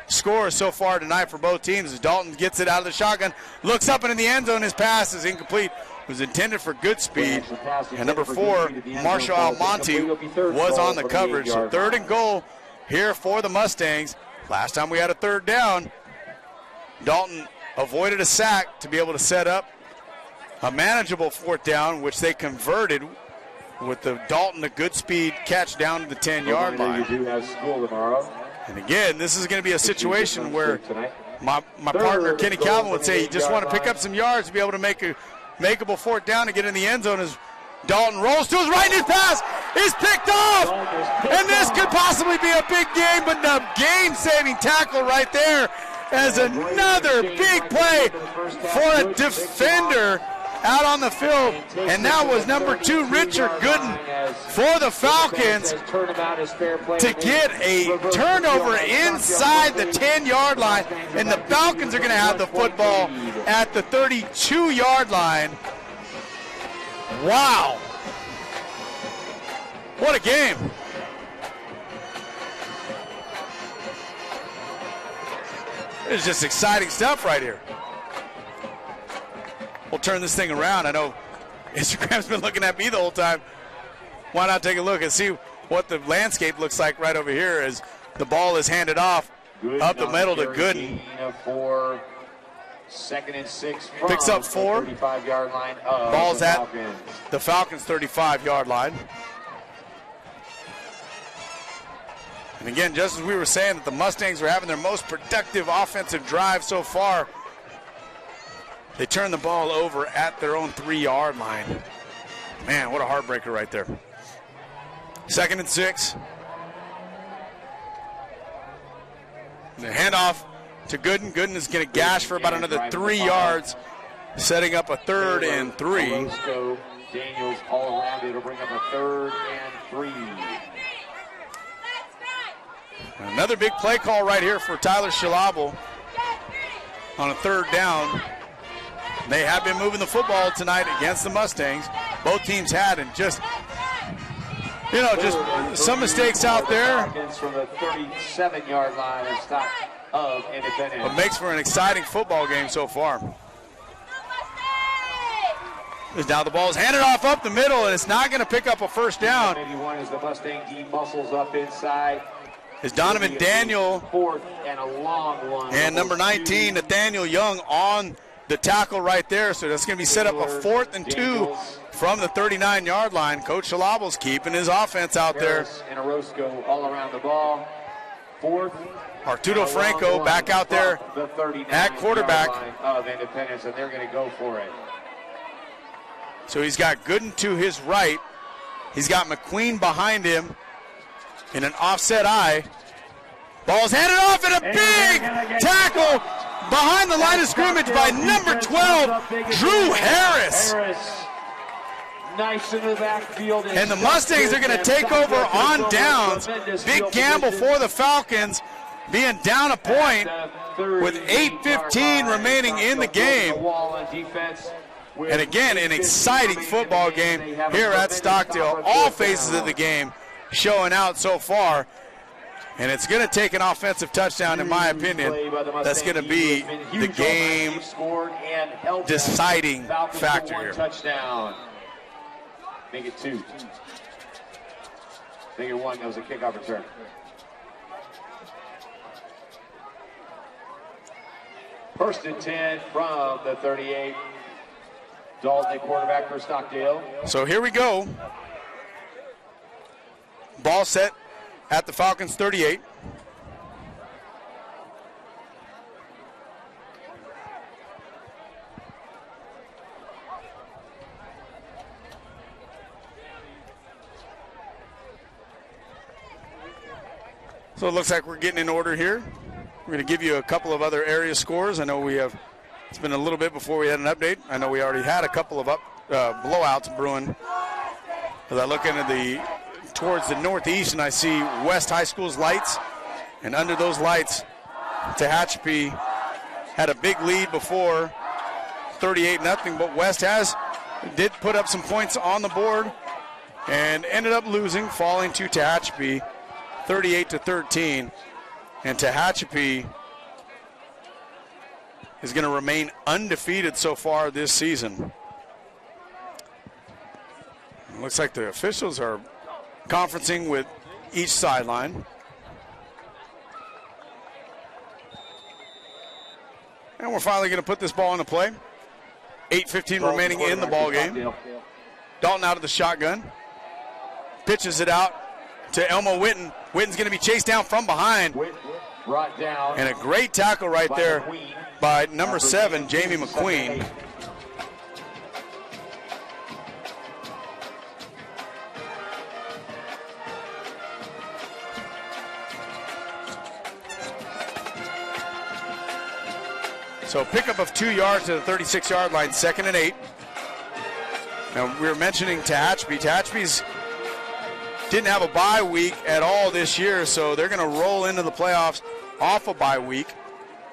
scores so far tonight for both teams as Dalton gets it out of the shotgun, looks up and in the end zone, his pass is incomplete. It was intended for Goodspeed, and number 4, Marshall Almonte, was on the coverage. So 3rd and goal here for the Mustangs. Last time we had a 3rd down, Dalton avoided a sack to be able to set up a manageable 4th down, which they converted with the Dalton to Goodspeed catch down to the 10-yard line. You do have school tomorrow. And again, this is going to be a situation where my partner Kenny Calvin would say you just want to pick up some yards to be able to make a makeable 4th down to get in the end zone as Dalton rolls to his right, and his pass is picked off. And this could possibly be a big game, but the game-saving tackle right there as another big play for a defender out on the field. And that was number 2, Richard Gooden, for the Falcons to get a turnover inside the 10-yard line. And the Falcons are going to have the football at the 32-yard line. Wow. What a game. It's just exciting stuff right here. We'll turn this thing around. I know Instagram's been looking at me the whole time. Why not take a look and see what the landscape looks like right over here as the ball is handed off up the middle to Gooden. For 2nd and 6 from Picks up 4. 35-yard line of Ball's the at Falcons. the Falcons' 35-yard line. And again, just as we were saying that the Mustangs were having their most productive offensive drive so far, they turn the ball over at their own 3-yard line. Man, what a heartbreaker right there. 2nd and 6. The handoff to Gooden. Gooden is going to gash for about another 3 yards, setting up a 3rd and 3. Orozco, Daniels all around. It'll bring up a 3rd and 3. Another big play call right here for Tyler Schlabel on a 3rd down. They have been moving the football tonight against the Mustangs. Both teams had, and just some mistakes out there. From the 37-yard line and stop of Independence. What makes for an exciting football game so far. Now the ball is handed off up the middle, and it's not going to pick up a 1st down. 81 is the Mustang team muscles up inside. Is Donovan Daniel 4th and a long one. And number 19, Nathaniel Young, on the tackle right there. So that's going to be set up a 4th and 2 from the 39-yard line. Coach Schlabel's keeping his offense out there. And Orozco all around the ball. 4th. Arturo Franco back out there at quarterback. Of Independence, and they're going to go for it. So he's got Gooden to his right. He's got McQueen behind him in an offset eye. Ball's handed off, and a big tackle behind the line of scrimmage by number 12, Drew Harris. Nice in the backfield. And the Mustangs are going to take over on downs. Big gamble for the Falcons, being down a point with 8:15 remaining in the game. And again, an exciting football game here at Stockdale. All phases of the game showing out so far. And it's going to take an offensive touchdown, in my opinion. That's going to be the game deciding factor here. Touchdown. Make it 2. Make it 1. That was a kickoff return. First and 10 from the 38. Dalton, a quarterback for Stockdale. So here we go. Ball set at the Falcons 38. So it looks like we're getting in order here. We're going to give you a couple of other area scores. I know it's been a little bit before we had an update. I know we already had a couple of blowouts brewing. As I look towards the northeast, and I see West High School's lights, and under those lights, Tehachapi had a big lead before, 38-0, but West did put up some points on the board and ended up losing, falling to Tehachapi 38-13, and Tehachapi is going to remain undefeated so far this season. It looks like the officials are conferencing with each sideline. And we're finally going to put this ball into play. 8:15 remaining in the ball game. Dalton out of the shotgun. Pitches it out to Elmo Witten. Witten's going to be chased down from behind. Brought down. And a great tackle right there by number 7, Jamie McQueen. So pickup of 2 yards to the 36-yard line, 2nd and 8. Now we were mentioning Tehachapi. Tehachapi's didn't have a bye week at all this year, so they're going to roll into the playoffs off a bye week.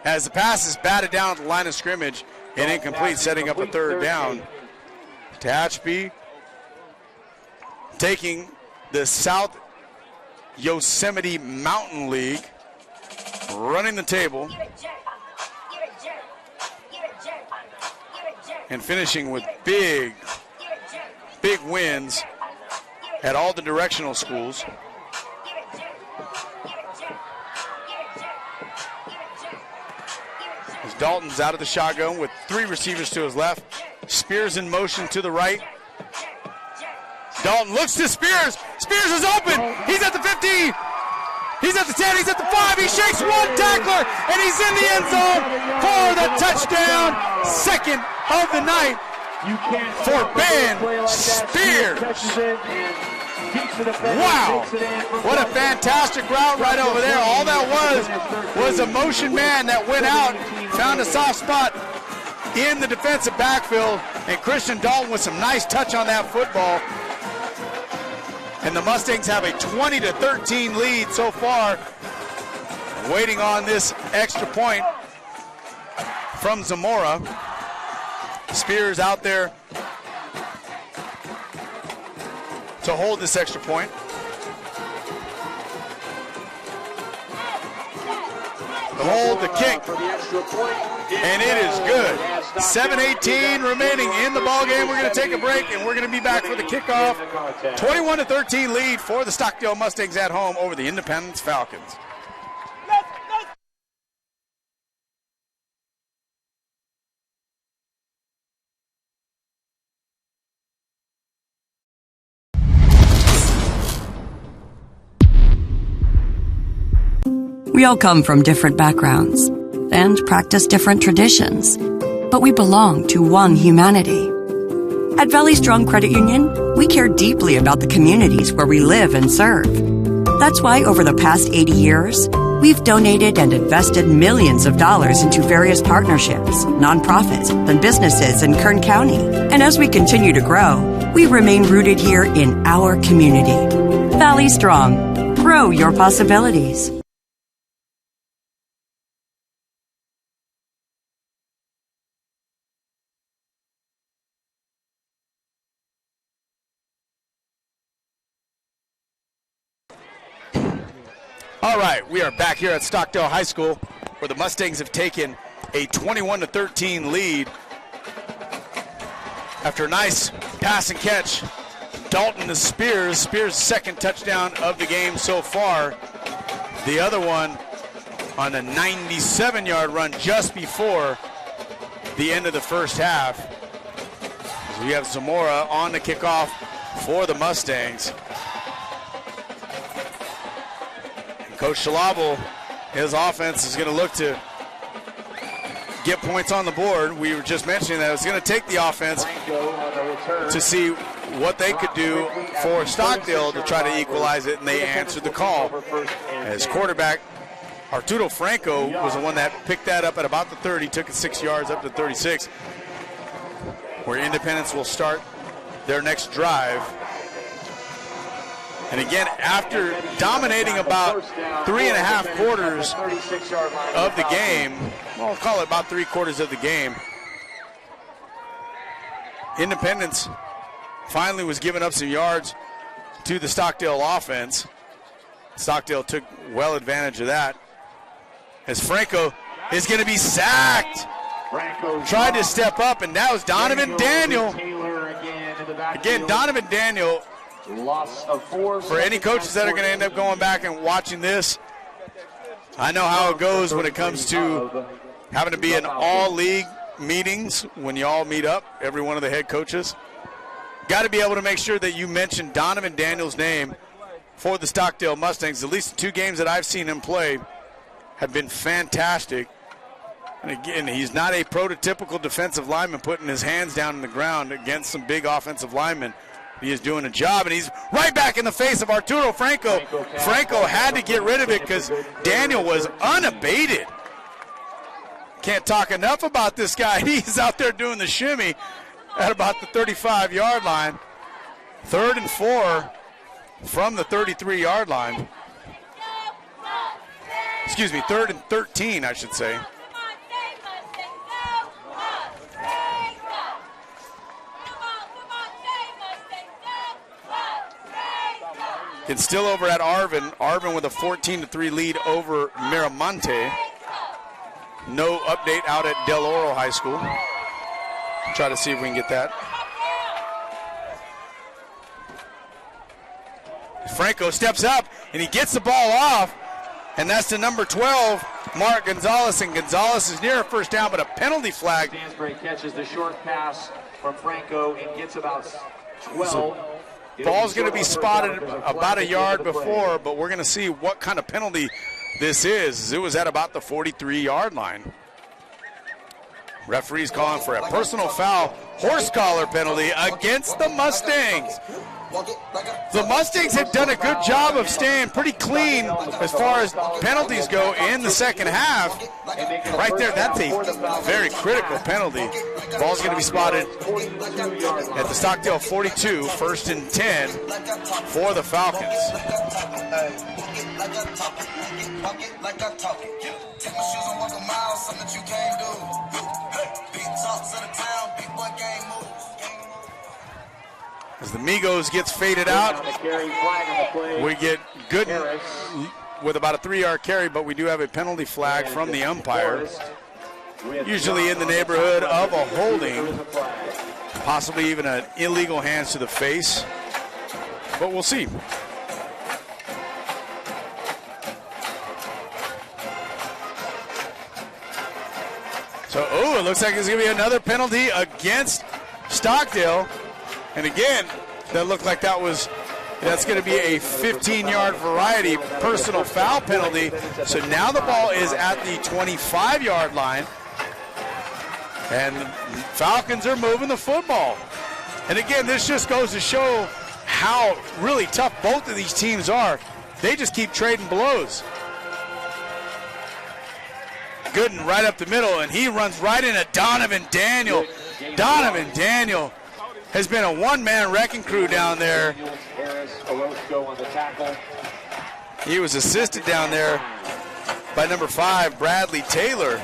As the pass is batted down at the line of scrimmage and incomplete, setting up a 3rd down. Tehachapi taking the South Yosemite Mountain League, running the table. and finishing with big wins at all the directional schools. As Dalton's out of the shotgun with 3 receivers to his left. Spears in motion to the right. Dalton looks to Spears. Spears is open. He's at the 50. He's at the 10. He's at the 5. He shakes one tackler, and he's in the end zone for the touchdown. Second of the night for Ben Spears. Wow. What a fantastic route right over there. All that was a motion man that went out, found a soft spot in the defensive backfield, and Christian Dalton with some nice touch on that football. And the Mustangs have a 20-13 lead so far, waiting on this extra point from Zamora. Spears out there to hold this extra point. Hold the kick, and it is good. 7:18 remaining in the ball game. We're going to take a break, and we're going to be back for the kickoff. 21-13 lead for the Stockdale Mustangs at home over the Independence Falcons. We all come from different backgrounds and practice different traditions, but we belong to one humanity. At Valley Strong Credit Union, we care deeply about the communities where we live and serve. That's why over the past 80 years, we've donated and invested millions of dollars into various partnerships, nonprofits, and businesses in Kern County. And as we continue to grow, we remain rooted here in our community. Valley Strong. Grow your possibilities. All right, we are back here at Stockdale High School, where the Mustangs have taken a 21-13 lead after a nice pass and catch. Dalton to Spears. Spears' second touchdown of the game so far. The other one on a 97-yard run just before the end of the first half. As we have Zamora on the kickoff for the Mustangs. Coach Schlabel, his offense is going to look to get points on the board. We were just mentioning that it was going to take the offense to see what they could do for Stockdale to try to equalize it, and they answered the call. As quarterback, Arturo Franco was the one that picked that up at about the 30, took it 6 yards up to 36, where Independence will start their next drive. And again, after dominating about 3.5 quarters of the game, well, I'll call it about 3/4 of the game, Independence finally was giving up some yards to the Stockdale offense. Stockdale took well advantage of that. As Franco is going to be sacked. Tried to step up, and now it's Donovan Daniel. Again, Donovan Daniel. Loss of 4. For any coaches that are going to end up going back and watching this, I know how it goes when it comes to having to be in all league meetings when you all meet up, every one of the head coaches. Got to be able to make sure that you mention Donovan Daniel's name for the Stockdale Mustangs. At least the 2 games that I've seen him play have been fantastic. And again, he's not a prototypical defensive lineman putting his hands down on the ground against some big offensive linemen. He is doing a job, and he's right back in the face of Arturo Franco. Franco had to get rid of it because Daniel was unabated. Can't talk enough about this guy. He's out there doing the shimmy at about the 35-yard line. 3rd and 4 from the 33-yard line. Excuse me, 3rd and 13, I should say. It's still over at Arvin. Arvin with a 14-3 lead over Miramonte. No update out at Del Oro High School. Try to see if we can get that. Franco steps up, and he gets the ball off, and that's to number 12, Mark Gonzalez, and Gonzalez is near a first down, but a penalty flag. Stansbury catches the short pass from Franco and gets about 12. So ball's going to be spotted about a yard before, but we're going to see what kind of penalty this is. It was at about the 43-yard line. Referee's calling for a personal foul, horse collar penalty against the Mustangs. The Mustangs had done a good job of staying pretty clean as far as penalties go in the second half. Right there, that's a very critical penalty. Ball's going to be spotted at the Stockdale 42, 1st and 10 for the Falcons. As the Migos gets faded out, we get Gooden with about a 3-yard carry, but we do have a penalty flag from the umpire. Usually in the neighborhood of a holding, possibly even an illegal hands to the face, but we'll see. So, it looks like there's going to be another penalty against Stockdale. And again, that looked like that's going to be a 15-yard variety personal foul penalty. So now the ball is at the 25-yard line. And the Falcons are moving the football. And again, this just goes to show how really tough both of these teams are. They just keep trading blows. Gooden right up the middle, and he runs right into Donovan Daniel. Donovan Daniel has been a one-man wrecking crew down there. He was assisted down there by number 5, Bradley Taylor.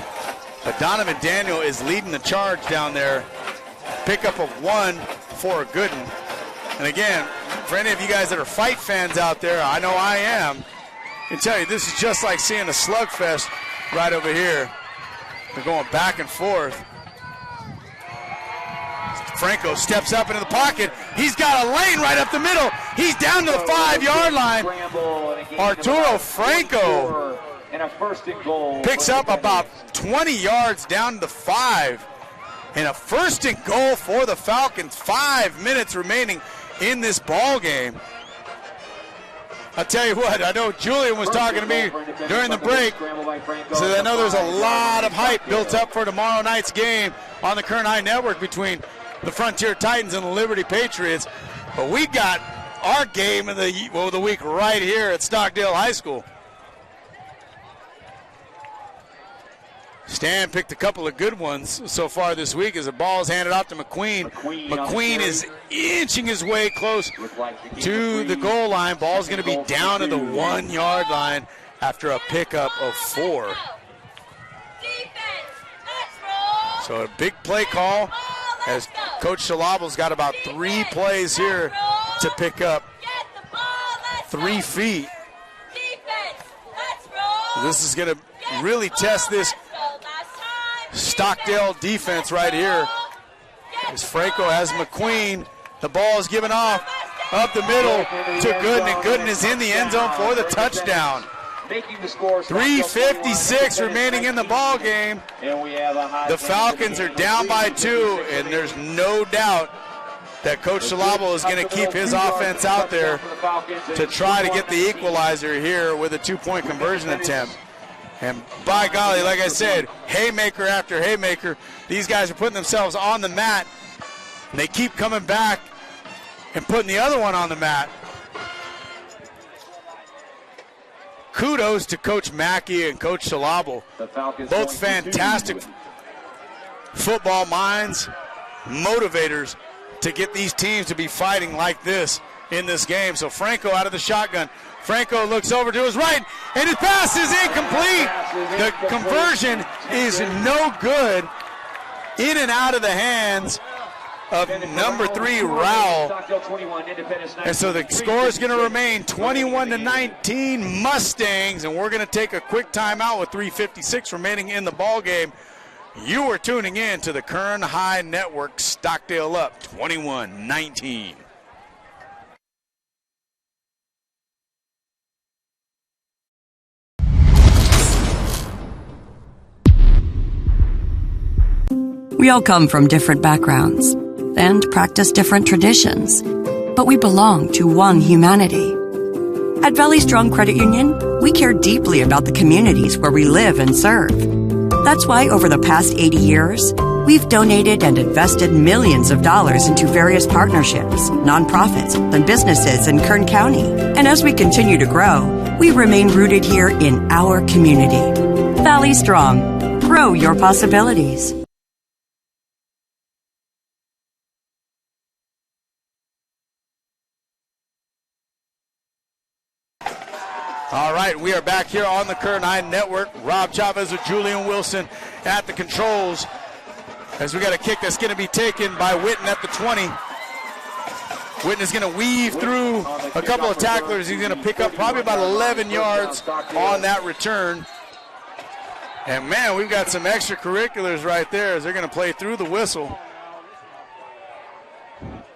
But Donovan Daniel is leading the charge down there. Pickup of 1 for Gooden. And again, for any of you guys that are fight fans out there, I know I am, I can tell you this is just like seeing a slugfest right over here. They're going back and forth. Franco steps up into the pocket. He's got a lane right up the middle. He's down to the 5-yard line. Arturo Franco picks up about 20 yards down to the 5. And a 1st and goal for the Falcons. 5 minutes remaining in this ball game. I'll tell you what, I know Julian was talking to me during the break, so I know there's a lot of hype built up for tomorrow night's game on the Kern High Network between the Frontier Titans and the Liberty Patriots. But we got our game of the week right here at Stockdale High School. Stan picked a couple of good ones so far this week as the ball is handed off to McQueen. McQueen is inching his way close to the goal line. Ball's going to be down to the 1-yard line after a pickup of 4. So a big play call as Coach Shalabel's got about 3 plays here to pick up 3 feet. This is going to really test this Stockdale defense right here. As Franco has McQueen. The ball is given off up the middle to Gooden, and Gooden is in the end zone for the touchdown. 3:56 remaining in the ball game. The Falcons are down by 2, and there's no doubt that Coach Shalabo is going to keep his offense out there to try to get the equalizer here with a 2-point conversion attempt. And by golly, like I said, haymaker after haymaker, these guys are putting themselves on the mat, and they keep coming back and putting the other one on the mat. Kudos to Coach Mackey and Coach Shalabo. Both fantastic football minds, motivators to get these teams to be fighting like this in this game. So Franco out of the shotgun. Franco looks over to his right, and his pass is incomplete. The conversion is no good. In and out of the hands of number 3, Rowell. And so the score is going to remain 21-19 Mustangs, and we're going to take a quick timeout with 3:56 remaining in the ball game. You are tuning in to the Kern High Network. Stockdale up 21-19. We all come from different backgrounds and practice different traditions, but we belong to one humanity. At Valley Strong Credit Union, we care deeply about the communities where we live and serve. That's why over the past 80 years, we've donated and invested millions of dollars into various partnerships, nonprofits, and businesses in Kern County. And as we continue to grow, we remain rooted here in our community. Valley Strong. Grow your possibilities. All right, we are back here on the Kern High Network. Rob Chavez with Julian Wilson at the controls as we got a kick that's going to be taken by Witten at the 20. Witten is going to weave through a couple of tacklers. He's going to pick up probably about 11 yards on that return. And, man, we've got some extracurriculars right there as they're going to play through the whistle.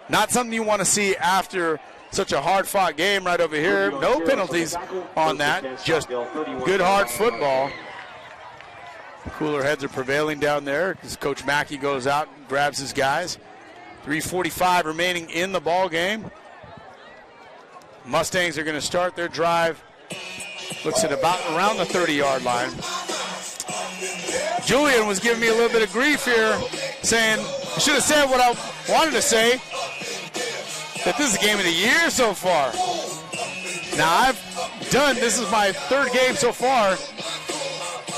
Not something you want to see after such a hard-fought game right over here. No penalties on that, just good hard football. Cooler heads are prevailing down there as Coach Mackey goes out and grabs his guys. 3:45 remaining in the ball game. Mustangs are going to start their drive. Looks at about around the 30-yard line. Julian was giving me a little bit of grief here, saying I should have said what I wanted to say, that this is the game of the year so far. Now this is my third game so far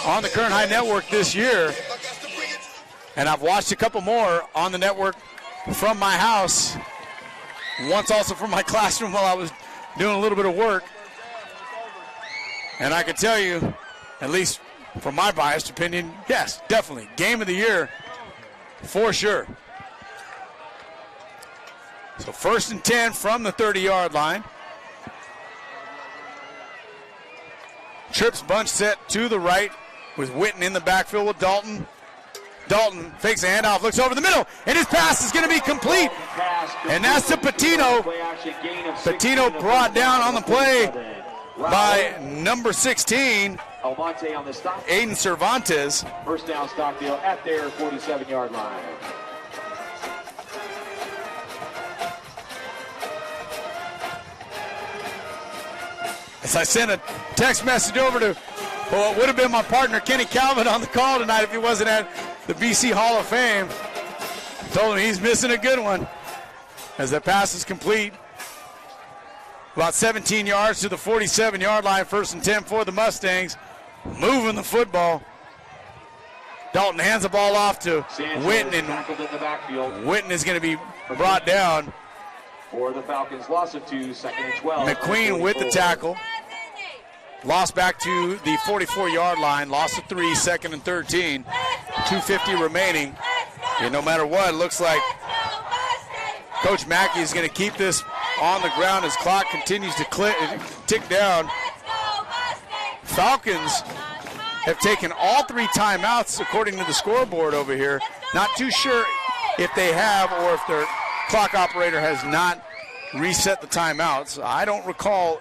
on the Kern High Network this year, and I've watched a couple more on the network from my house, once also from my classroom while I was doing a little bit of work. And I can tell you, at least from my biased opinion, yes, definitely, game of the year for sure. So 1st and 10 from the 30-yard line. Trips bunch set to the right with Witten in the backfield with Dalton. Dalton fakes a handoff, looks over the middle, and his pass is going to be complete. And that's to Patino. Patino brought down on the play by number 16, Aiden Cervantes. First down, Stockdale at their 47-yard line. As I sent a text message over to what would have been my partner, Kenny Calvin, on the call tonight if he wasn't at the BC Hall of Fame. Told him he's missing a good one as the pass is complete. About 17 yards to the 47-yard line, 1st and 10 for the Mustangs. Moving the football. Dalton hands the ball off to Witten, and Witten is going to be brought down. For the Falcons, loss of 2, 2nd and 12. McQueen with the tackle. Lost back to the 44-yard line. Loss of 3, 2nd and 13. 2:50 remaining. And no matter what, it looks like Coach Mackey is going to keep this on the ground as clock continues to tick down. Falcons have taken all 3 timeouts according to the scoreboard over here. Not too sure if they have or if their clock operator has not reset the timeouts. I don't recall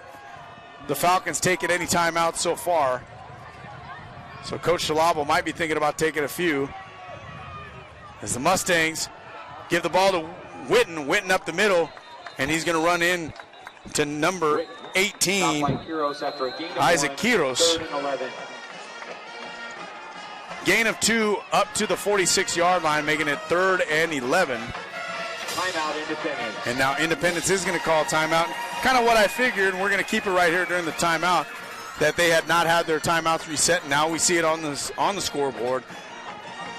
the Falcons taking any timeouts so far. So Coach Shalabo might be thinking about taking a few. As the Mustangs give the ball to Witten. Witten up the middle, and he's going to run in to number 18, Isaac Quiros. Gain of 2 up to the 46-yard line, making it 3rd and 11. Timeout, Independence. And now Independence is going to call timeout. Kind of what I figured, and we're going to keep it right here during the timeout, that they had not had their timeouts reset. Now we see it on the scoreboard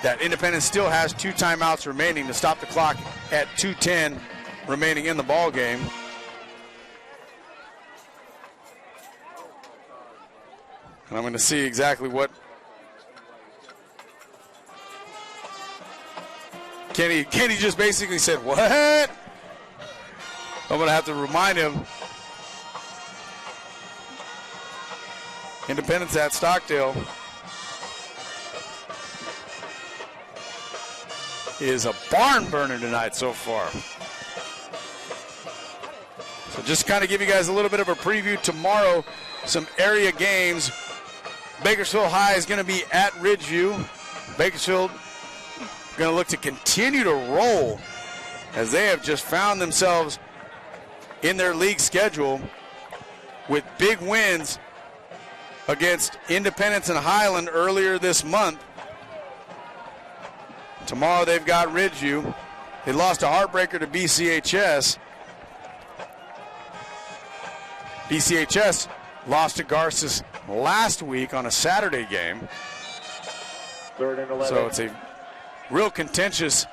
that Independence still has 2 timeouts remaining to stop the clock at 2:10 remaining in the ball game. And I'm going to see exactly what Kenny just basically said, what? I'm going to have to remind him. Independence at Stockdale. is a barn burner tonight so far. So just kind of give you guys a little bit of a preview tomorrow, some area games. Bakersfield High is going to be at Ridgeview. Bakersfield going to look to continue to roll as they have just found themselves in their league schedule with big wins against Independence and Highland earlier this month. Tomorrow they've got Ridgeview. They lost a heartbreaker to BCHS. BCHS lost to Garces last week on a Saturday game. 3rd and 11. So it's a real contentious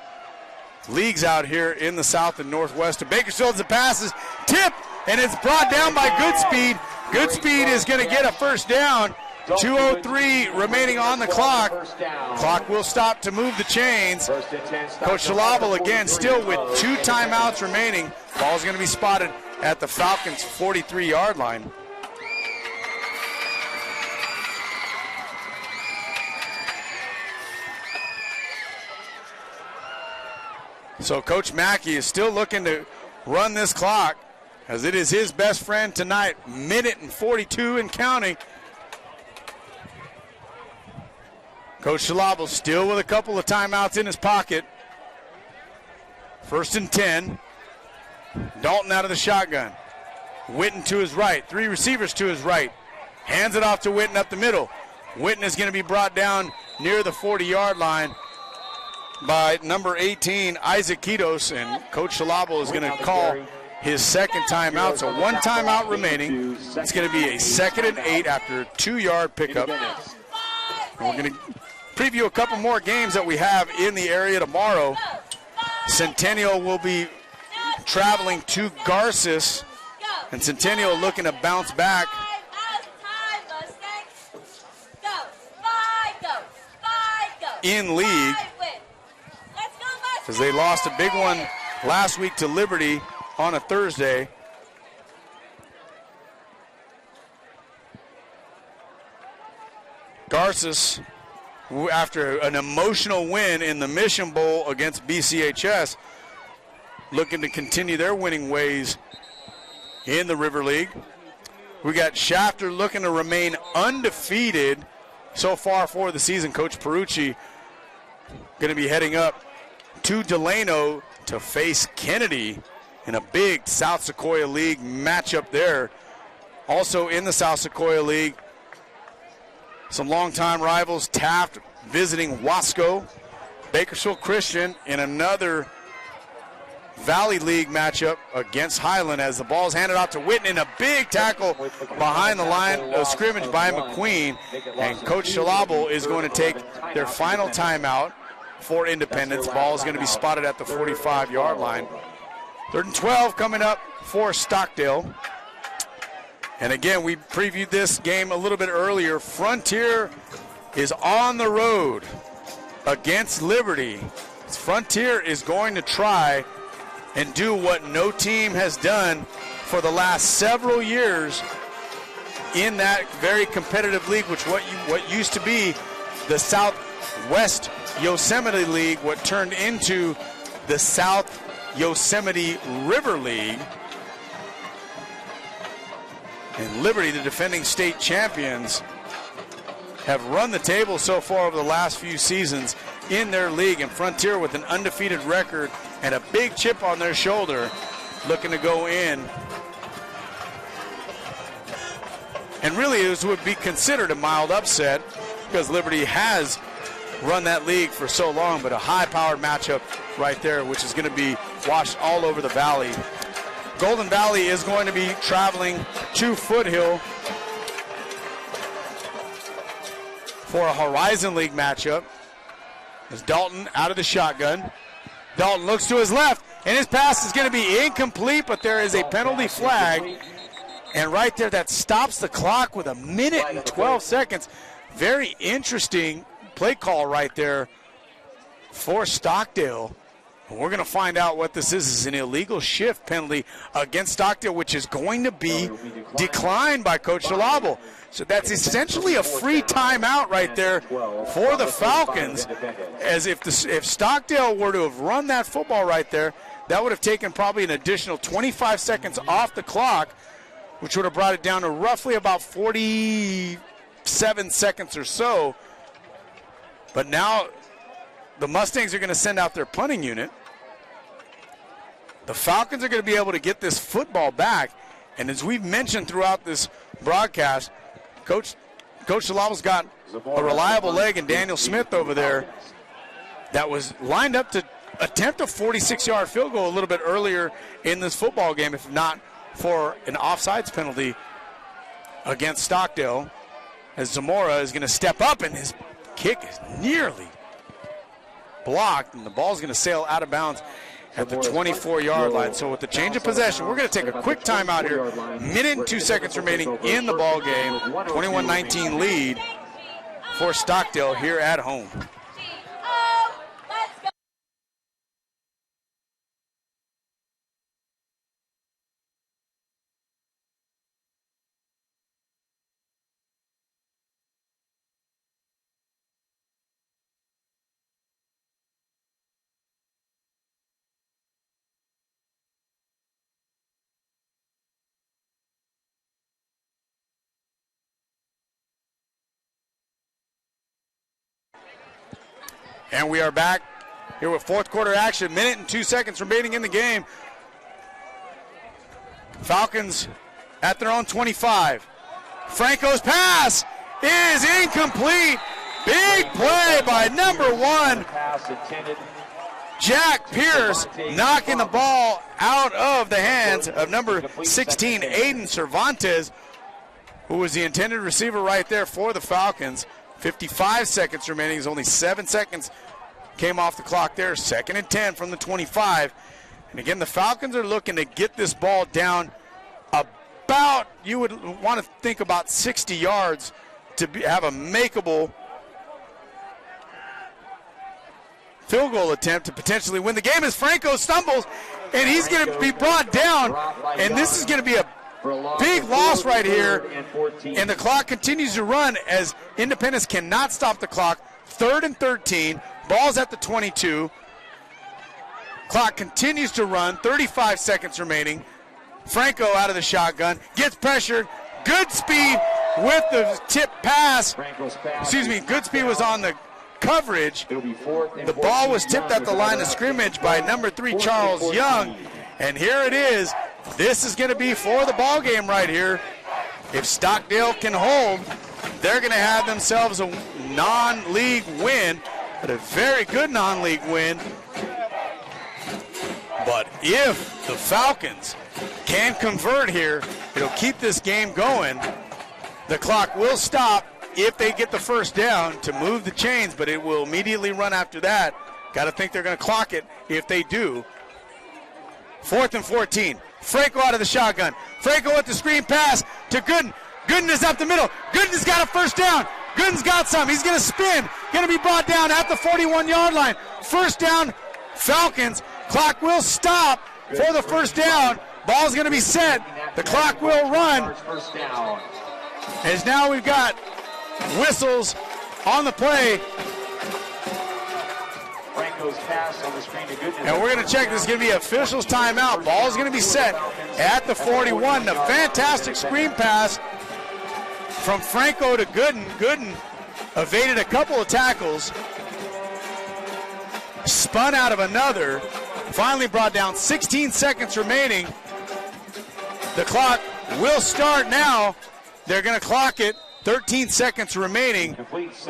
leagues out here in the south and northwest of Bakersfield. The pass is tipped, and it's brought down by Goodspeed. Goodspeed is going to get a first down. 2:03 remaining on the clock. Clock will stop to move the chains. Coach Schlabel again still with 2 timeouts remaining. Ball's going to be spotted at the Falcons' 43-yard line. So Coach Mackey is still looking to run this clock as it is his best friend tonight. Minute and 42 and counting. Coach Schlabel still with a couple of timeouts in his pocket. 1st and 10. Dalton out of the shotgun. Witten to his right. 3 receivers to his right. Hands it off to Witten up the middle. Witten is going to be brought down near the 40-yard line by number 18, Isaac Kitos, and Coach Schlabel is going to call his second timeout. So 1 timeout remaining. It's going to be a 2nd and 8 after a 2-yard pickup. And we're going to preview a couple more games that we have in the area tomorrow. Centennial will be traveling to Garces, and Centennial looking to bounce back. In league, because they lost a big one last week to Liberty on a Thursday. Garces, after an emotional win in the Mission Bowl against BCHS, looking to continue their winning ways in the River League. We got Shafter looking to remain undefeated so far for the season. Coach Perucci going to be heading up to Delano to face Kennedy in a big South Sequoia League matchup there. Also in the South Sequoia League, some longtime rivals, Taft visiting Wasco. Bakersfield Christian in another Valley League matchup against Highland as the ball's handed off to Witten in a big tackle behind the line of scrimmage by McQueen. And Coach Schlabel is going to take their final timeout for Independence. Ball is going to be spotted at the 45-yard line. 3rd and 12 coming up for Stockdale. And again, we previewed this game a little bit earlier. Frontier is on the road against Liberty. Frontier is going to try and do what no team has done for the last several years in that very competitive league, which what used to be the Southwest Yosemite League, what turned into the South Yosemite River League. And Liberty, the defending state champions, have run the table so far over the last few seasons in their league. And Frontier with an undefeated record and a big chip on their shoulder, looking to go in. And really, this would be considered a mild upset because Liberty has run that league for so long, but a high-powered matchup right there, which is going to be watched all over the valley. Golden Valley is going to be traveling to Foothill for a Horizon League matchup. As Dalton out of the shotgun. Dalton looks to his left, and his pass is going to be incomplete, but there is a penalty flag. And right there, that stops the clock with 1 minute and 12 seconds. Very interesting play call right there for Stockdale. We're going to find out what this is. This is an illegal shift penalty against Stockdale, which is going to be declined by Coach DeLabo. So that's essentially a free timeout right there for the Falcons, as if Stockdale were to have run that football right there, that would have taken probably an additional 25 seconds off the clock, which would have brought it down to roughly about 47 seconds or so. But now the Mustangs are going to send out their punting unit. The Falcons are going to be able to get this football back. And as we've mentioned throughout this broadcast, Coach DeLavo's got a reliable leg in Daniel Smith over there that was lined up to attempt a 46-yard field goal a little bit earlier in this football game, if not for an offsides penalty against Stockdale, as Zamora is going to step up, and his kick is nearly blocked, and the ball's going to sail out of bounds at the 24-yard line. So with the change of possession, we're going to take a quick timeout here. Minute and 2 seconds remaining in the ball game. 21-19 lead for Stockdale here at home. And we are back here with fourth quarter action. Minute and 2 seconds remaining in the game. Falcons at their own 25. Franco's pass is incomplete. Big play by number 1, Jack Pierce, knocking the ball out of the hands of number 16, Aiden Cervantes, who was the intended receiver right there for the Falcons. 55 seconds remaining. There's only 7 seconds came off the clock there. 2nd and 10 from the 25. And again, the Falcons are looking to get this ball down about, you would want to think about 60 yards to have a makeable field goal attempt to potentially win the game, as Franco stumbles, and he's going to be brought down. And this is going to be a big loss right here, and the clock continues to run as Independence cannot stop the clock. 3rd and 13, ball's at the 22. Clock continues to run, 35 seconds remaining. Franco out of the shotgun, gets pressured, good speed with the tip pass. Good speed was on the coverage. The ball was tipped at the line of scrimmage by number 3, Charles Young, and here it is. This is going to be for the ball game right here. If Stockdale can hold, they're going to have themselves a non-league win, but a very good non-league win. But if the Falcons can convert here, it'll keep this game going. The clock will stop if they get the first down to move the chains, but it will immediately run after that. Got to think they're going to clock it if they do. 4th and 14. Franco out of the shotgun. Franco with the screen pass to Gooden. Gooden is up the middle. Gooden's got a first down. Gooden's got some. He's going to spin. Going to be brought down at the 41-yard line. First down, Falcons. Clock will stop for the first down. Ball's going to be set. The clock will run. As now we've got whistles on the play. And we're going to check. This is going to be officials timeout. Ball is going to be set at the 41. A fantastic screen pass from Franco to Gooden. Gooden evaded a couple of tackles, spun out of another, finally brought down. 16 seconds remaining. The clock will start now. They're going to clock it. 13 seconds remaining.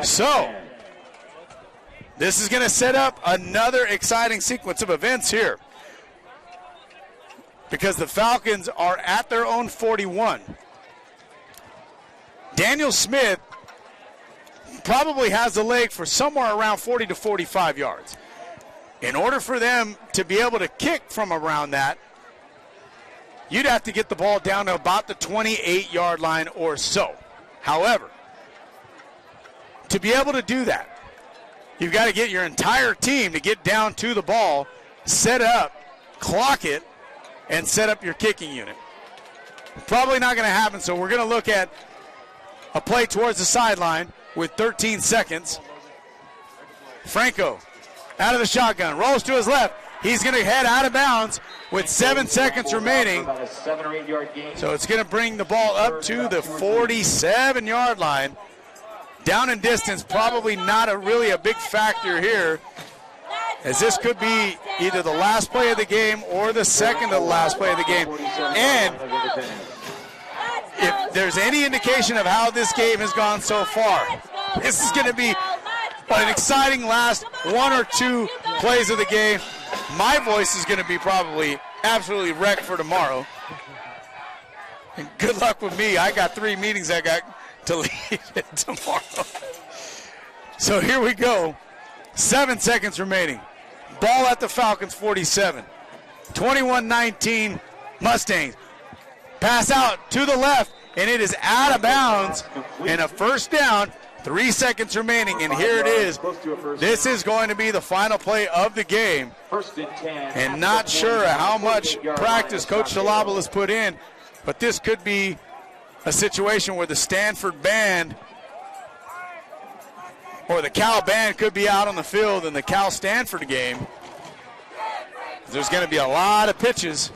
So this is going to set up another exciting sequence of events here, because the Falcons are at their own 41. Daniel Smith probably has the leg for somewhere around 40 to 45 yards. In order for them to be able to kick from around that, you'd have to get the ball down to about the 28-yard line or so. However, to be able to do that, you've got to get your entire team to get down to the ball set up, clock it, and set up your kicking unit. Probably not going to happen, so we're going to look at a play towards the sideline with 13 seconds. Franco out of the shotgun, rolls to his left. He's going to head out of bounds with 7 seconds remaining. So it's going to bring the ball up to the 47-yard line. Down in distance, probably not really a big factor here, as this could be either the last play of the game or the second to the last play of the game. And if there's any indication of how this game has gone so far, this is going to be an exciting last 1 or 2 plays of the game. My voice is going to be probably absolutely wrecked for tomorrow. And good luck with me. I got 3 meetings I got to lead tomorrow. So here we go. 7 seconds remaining. Ball at the Falcons 47. 21-19 Mustangs. Pass out to the left, and it is out of bounds. And a first down. 3 seconds remaining, and here it is. This is going to be the final play of the game. And not sure how much practice Coach Shalabal has put in, but this could be a situation where the Stanford band or the Cal band could be out on the field in the Cal-Stanford game. There's going to be a lot of pitches.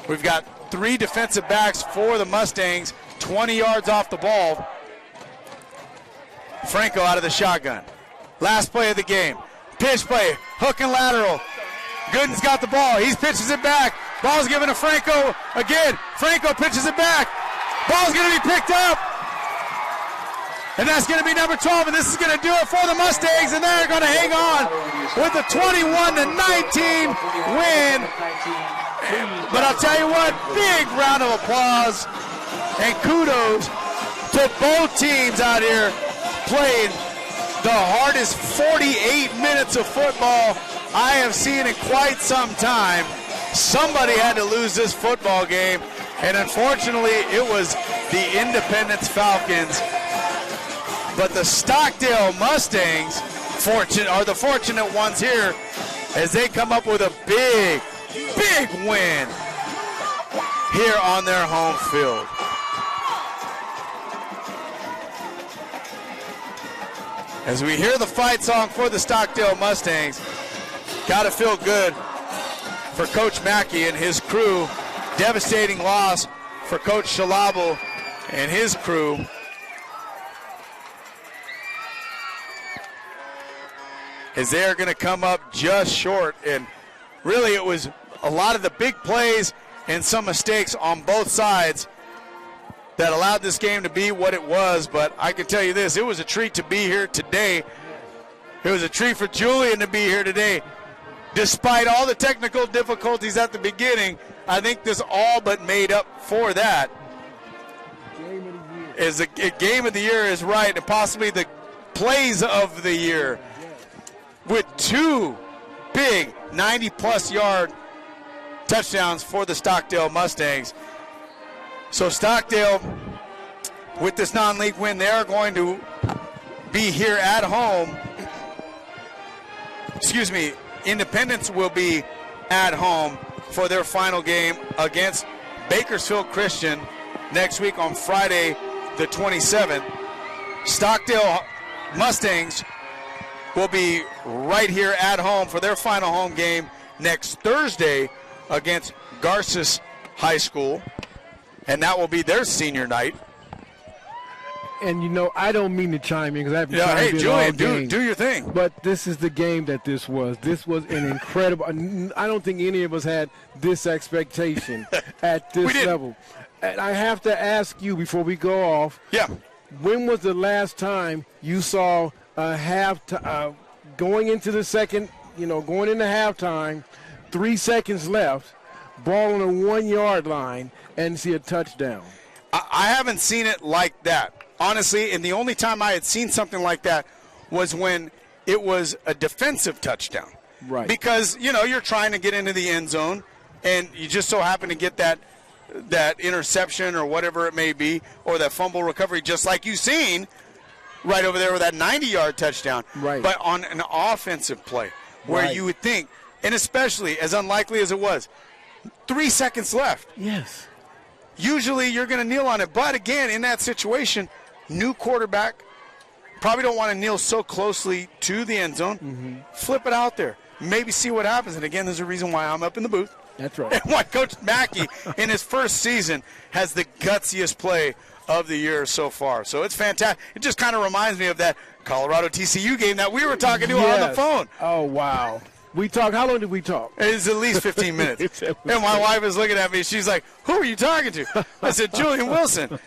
We've got 3 defensive backs for the Mustangs, 20 yards off the ball. Franco out of the shotgun. Last play of the game. Pitch play, hook and lateral. Gooden's got the ball. He pitches it back. Ball's given to Franco again. Franco pitches it back. Ball's going to be picked up. And that's going to be number 12, and this is going to do it for the Mustangs, and they're going to hang on with a 21-19 win. But I'll tell you what, big round of applause and kudos to both teams out here playing the hardest 48 minutes of football I have seen in quite some time. Somebody had to lose this football game, and unfortunately it was the Independence Falcons. But the Stockdale Mustangs are the fortunate ones here as they come up with a big win here on their home field. As we hear the fight song for the Stockdale Mustangs, got to feel good for Coach Mackey and his crew. Devastating loss for Coach Shalabal and his crew. As they are going to come up just short. And really it was a lot of the big plays and some mistakes on both sides that allowed this game to be what it was. But I can tell you this, it was a treat to be here today. It was a treat for Julian to be here today. Despite all the technical difficulties at the beginning, I think this all but made up for that. As a game of the year is right, and possibly the plays of the year, with 2 big 90-plus yard touchdowns for the Stockdale Mustangs. So Stockdale, with this non-league win, they are going to be here at home. Excuse me, Independence will be at home for their final game against Bakersfield Christian next week on Friday the 27th. Stockdale Mustangs will be right here at home for their final home game next Thursday against Garces High School, and that will be their senior night. And, you know, I don't mean to chime in because I haven't chimed hey, in Julian, all game, do your thing. But this is the game that this was. This was an incredible – I don't think any of us had this expectation at this level. And I have to ask you before we go off. Yeah. When was the last time you saw going into the second, going into halftime, 3 seconds left, ball on a 1-yard line, and see a touchdown? I haven't seen it like that, honestly, and the only time I had seen something like that was when it was a defensive touchdown. Right. Because, you're trying to get into the end zone, and you just so happen to get that interception or whatever it may be, or that fumble recovery, just like you've seen right over there with that 90-yard touchdown. Right. But on an offensive play, where Right. you would think, and especially as unlikely as it was, 3 seconds left. Yes. Usually you're going to kneel on it. But again, in that situation, new quarterback, probably don't want to kneel so closely to the end zone. Flip it out there. Maybe see what happens. And again, there's a reason why I'm up in the booth. That's right. And why Coach Mackey, in his first season, has the gutsiest play of the year so far. So it's fantastic. It just kind of reminds me of that Colorado TCU game that we were talking to on the phone. Oh, wow. We talked. How long did we talk? It's at least 15 minutes. And my wife is looking at me. She's like, who are you talking to? I said, Julian Wilson.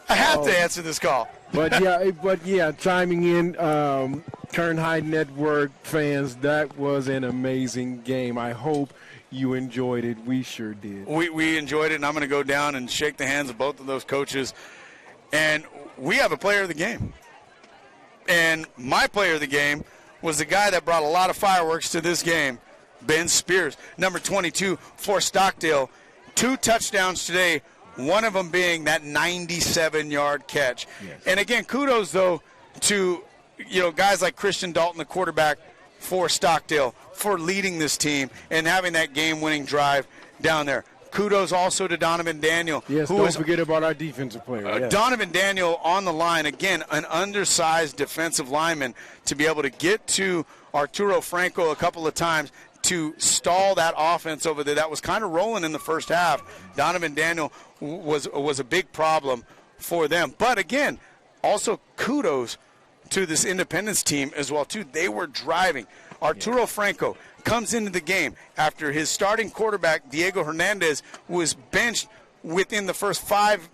I have to answer this call. But yeah, chiming in, Kern High Network fans, that was an amazing game. I hope you enjoyed it. We sure did. We enjoyed it, and I'm going to go down and shake the hands of both of those coaches. And we have a player of the game. And my player of the game was the guy that brought a lot of fireworks to this game, Ben Spears, number 22 for Stockdale. 2 touchdowns today, one of them being that 97-yard catch. Yes. And again, kudos, though, to guys like Christian Dalton, the quarterback for Stockdale, for leading this team and having that game-winning drive down there. Kudos also to Donovan Daniel. Yes, don't forget about our defensive player. Yes. Donovan Daniel on the line, again, an undersized defensive lineman to be able to get to Arturo Franco a couple of times to stall that offense over there. That was kind of rolling in the first half. Donovan Daniel was a big problem for them. But, again, also kudos to this Independence team as well, too. They were driving. Arturo Franco comes into the game after his starting quarterback, Diego Hernandez, was benched within the first five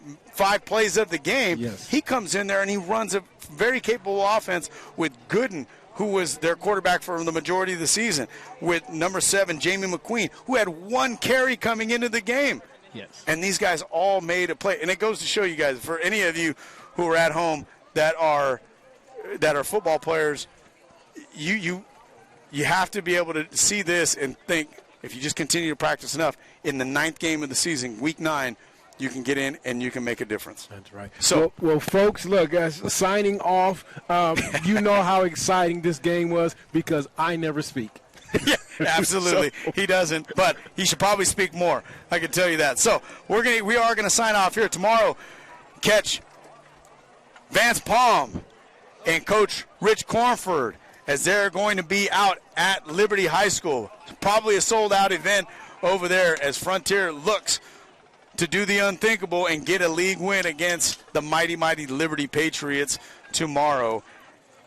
plays of the game. Yes. He comes in there and he runs a very capable offense with Gooden, who was their quarterback for the majority of the season, with number 7, Jamie McQueen, who had 1 carry coming into the game. Yes. And these guys all made a play. And it goes to show you guys, for any of you who are at home that are football players, you have to be able to see this and think, if you just continue to practice enough, in the 9th game of the season, week 9, you can get in and you can make a difference. That's right. So, well folks, look, signing off, you know how exciting this game was because I never speak. Yeah, absolutely. He doesn't, but he should probably speak more. I can tell you that. So we are going to sign off here tomorrow. Catch Vance Palm and Coach Rich Cornford as they're going to be out at Liberty High School. Probably a sold-out event over there as Frontier looks to do the unthinkable and get a league win against the mighty, mighty Liberty Patriots tomorrow.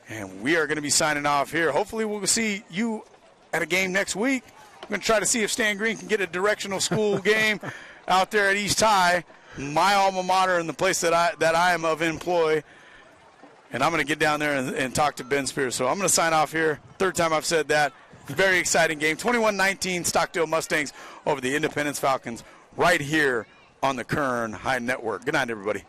And we are going to be signing off here. Hopefully we'll see you at a game next week. I'm going to try to see if Stan Green can get a directional school game out there at East High, my alma mater and the place that I am of employ. And I'm going to get down there and talk to Ben Spears. So I'm going to sign off here. 3rd time I've said that. Very exciting game. 21-19 Stockdale Mustangs over the Independence Falcons right here on the Kern High Network. Good night, everybody.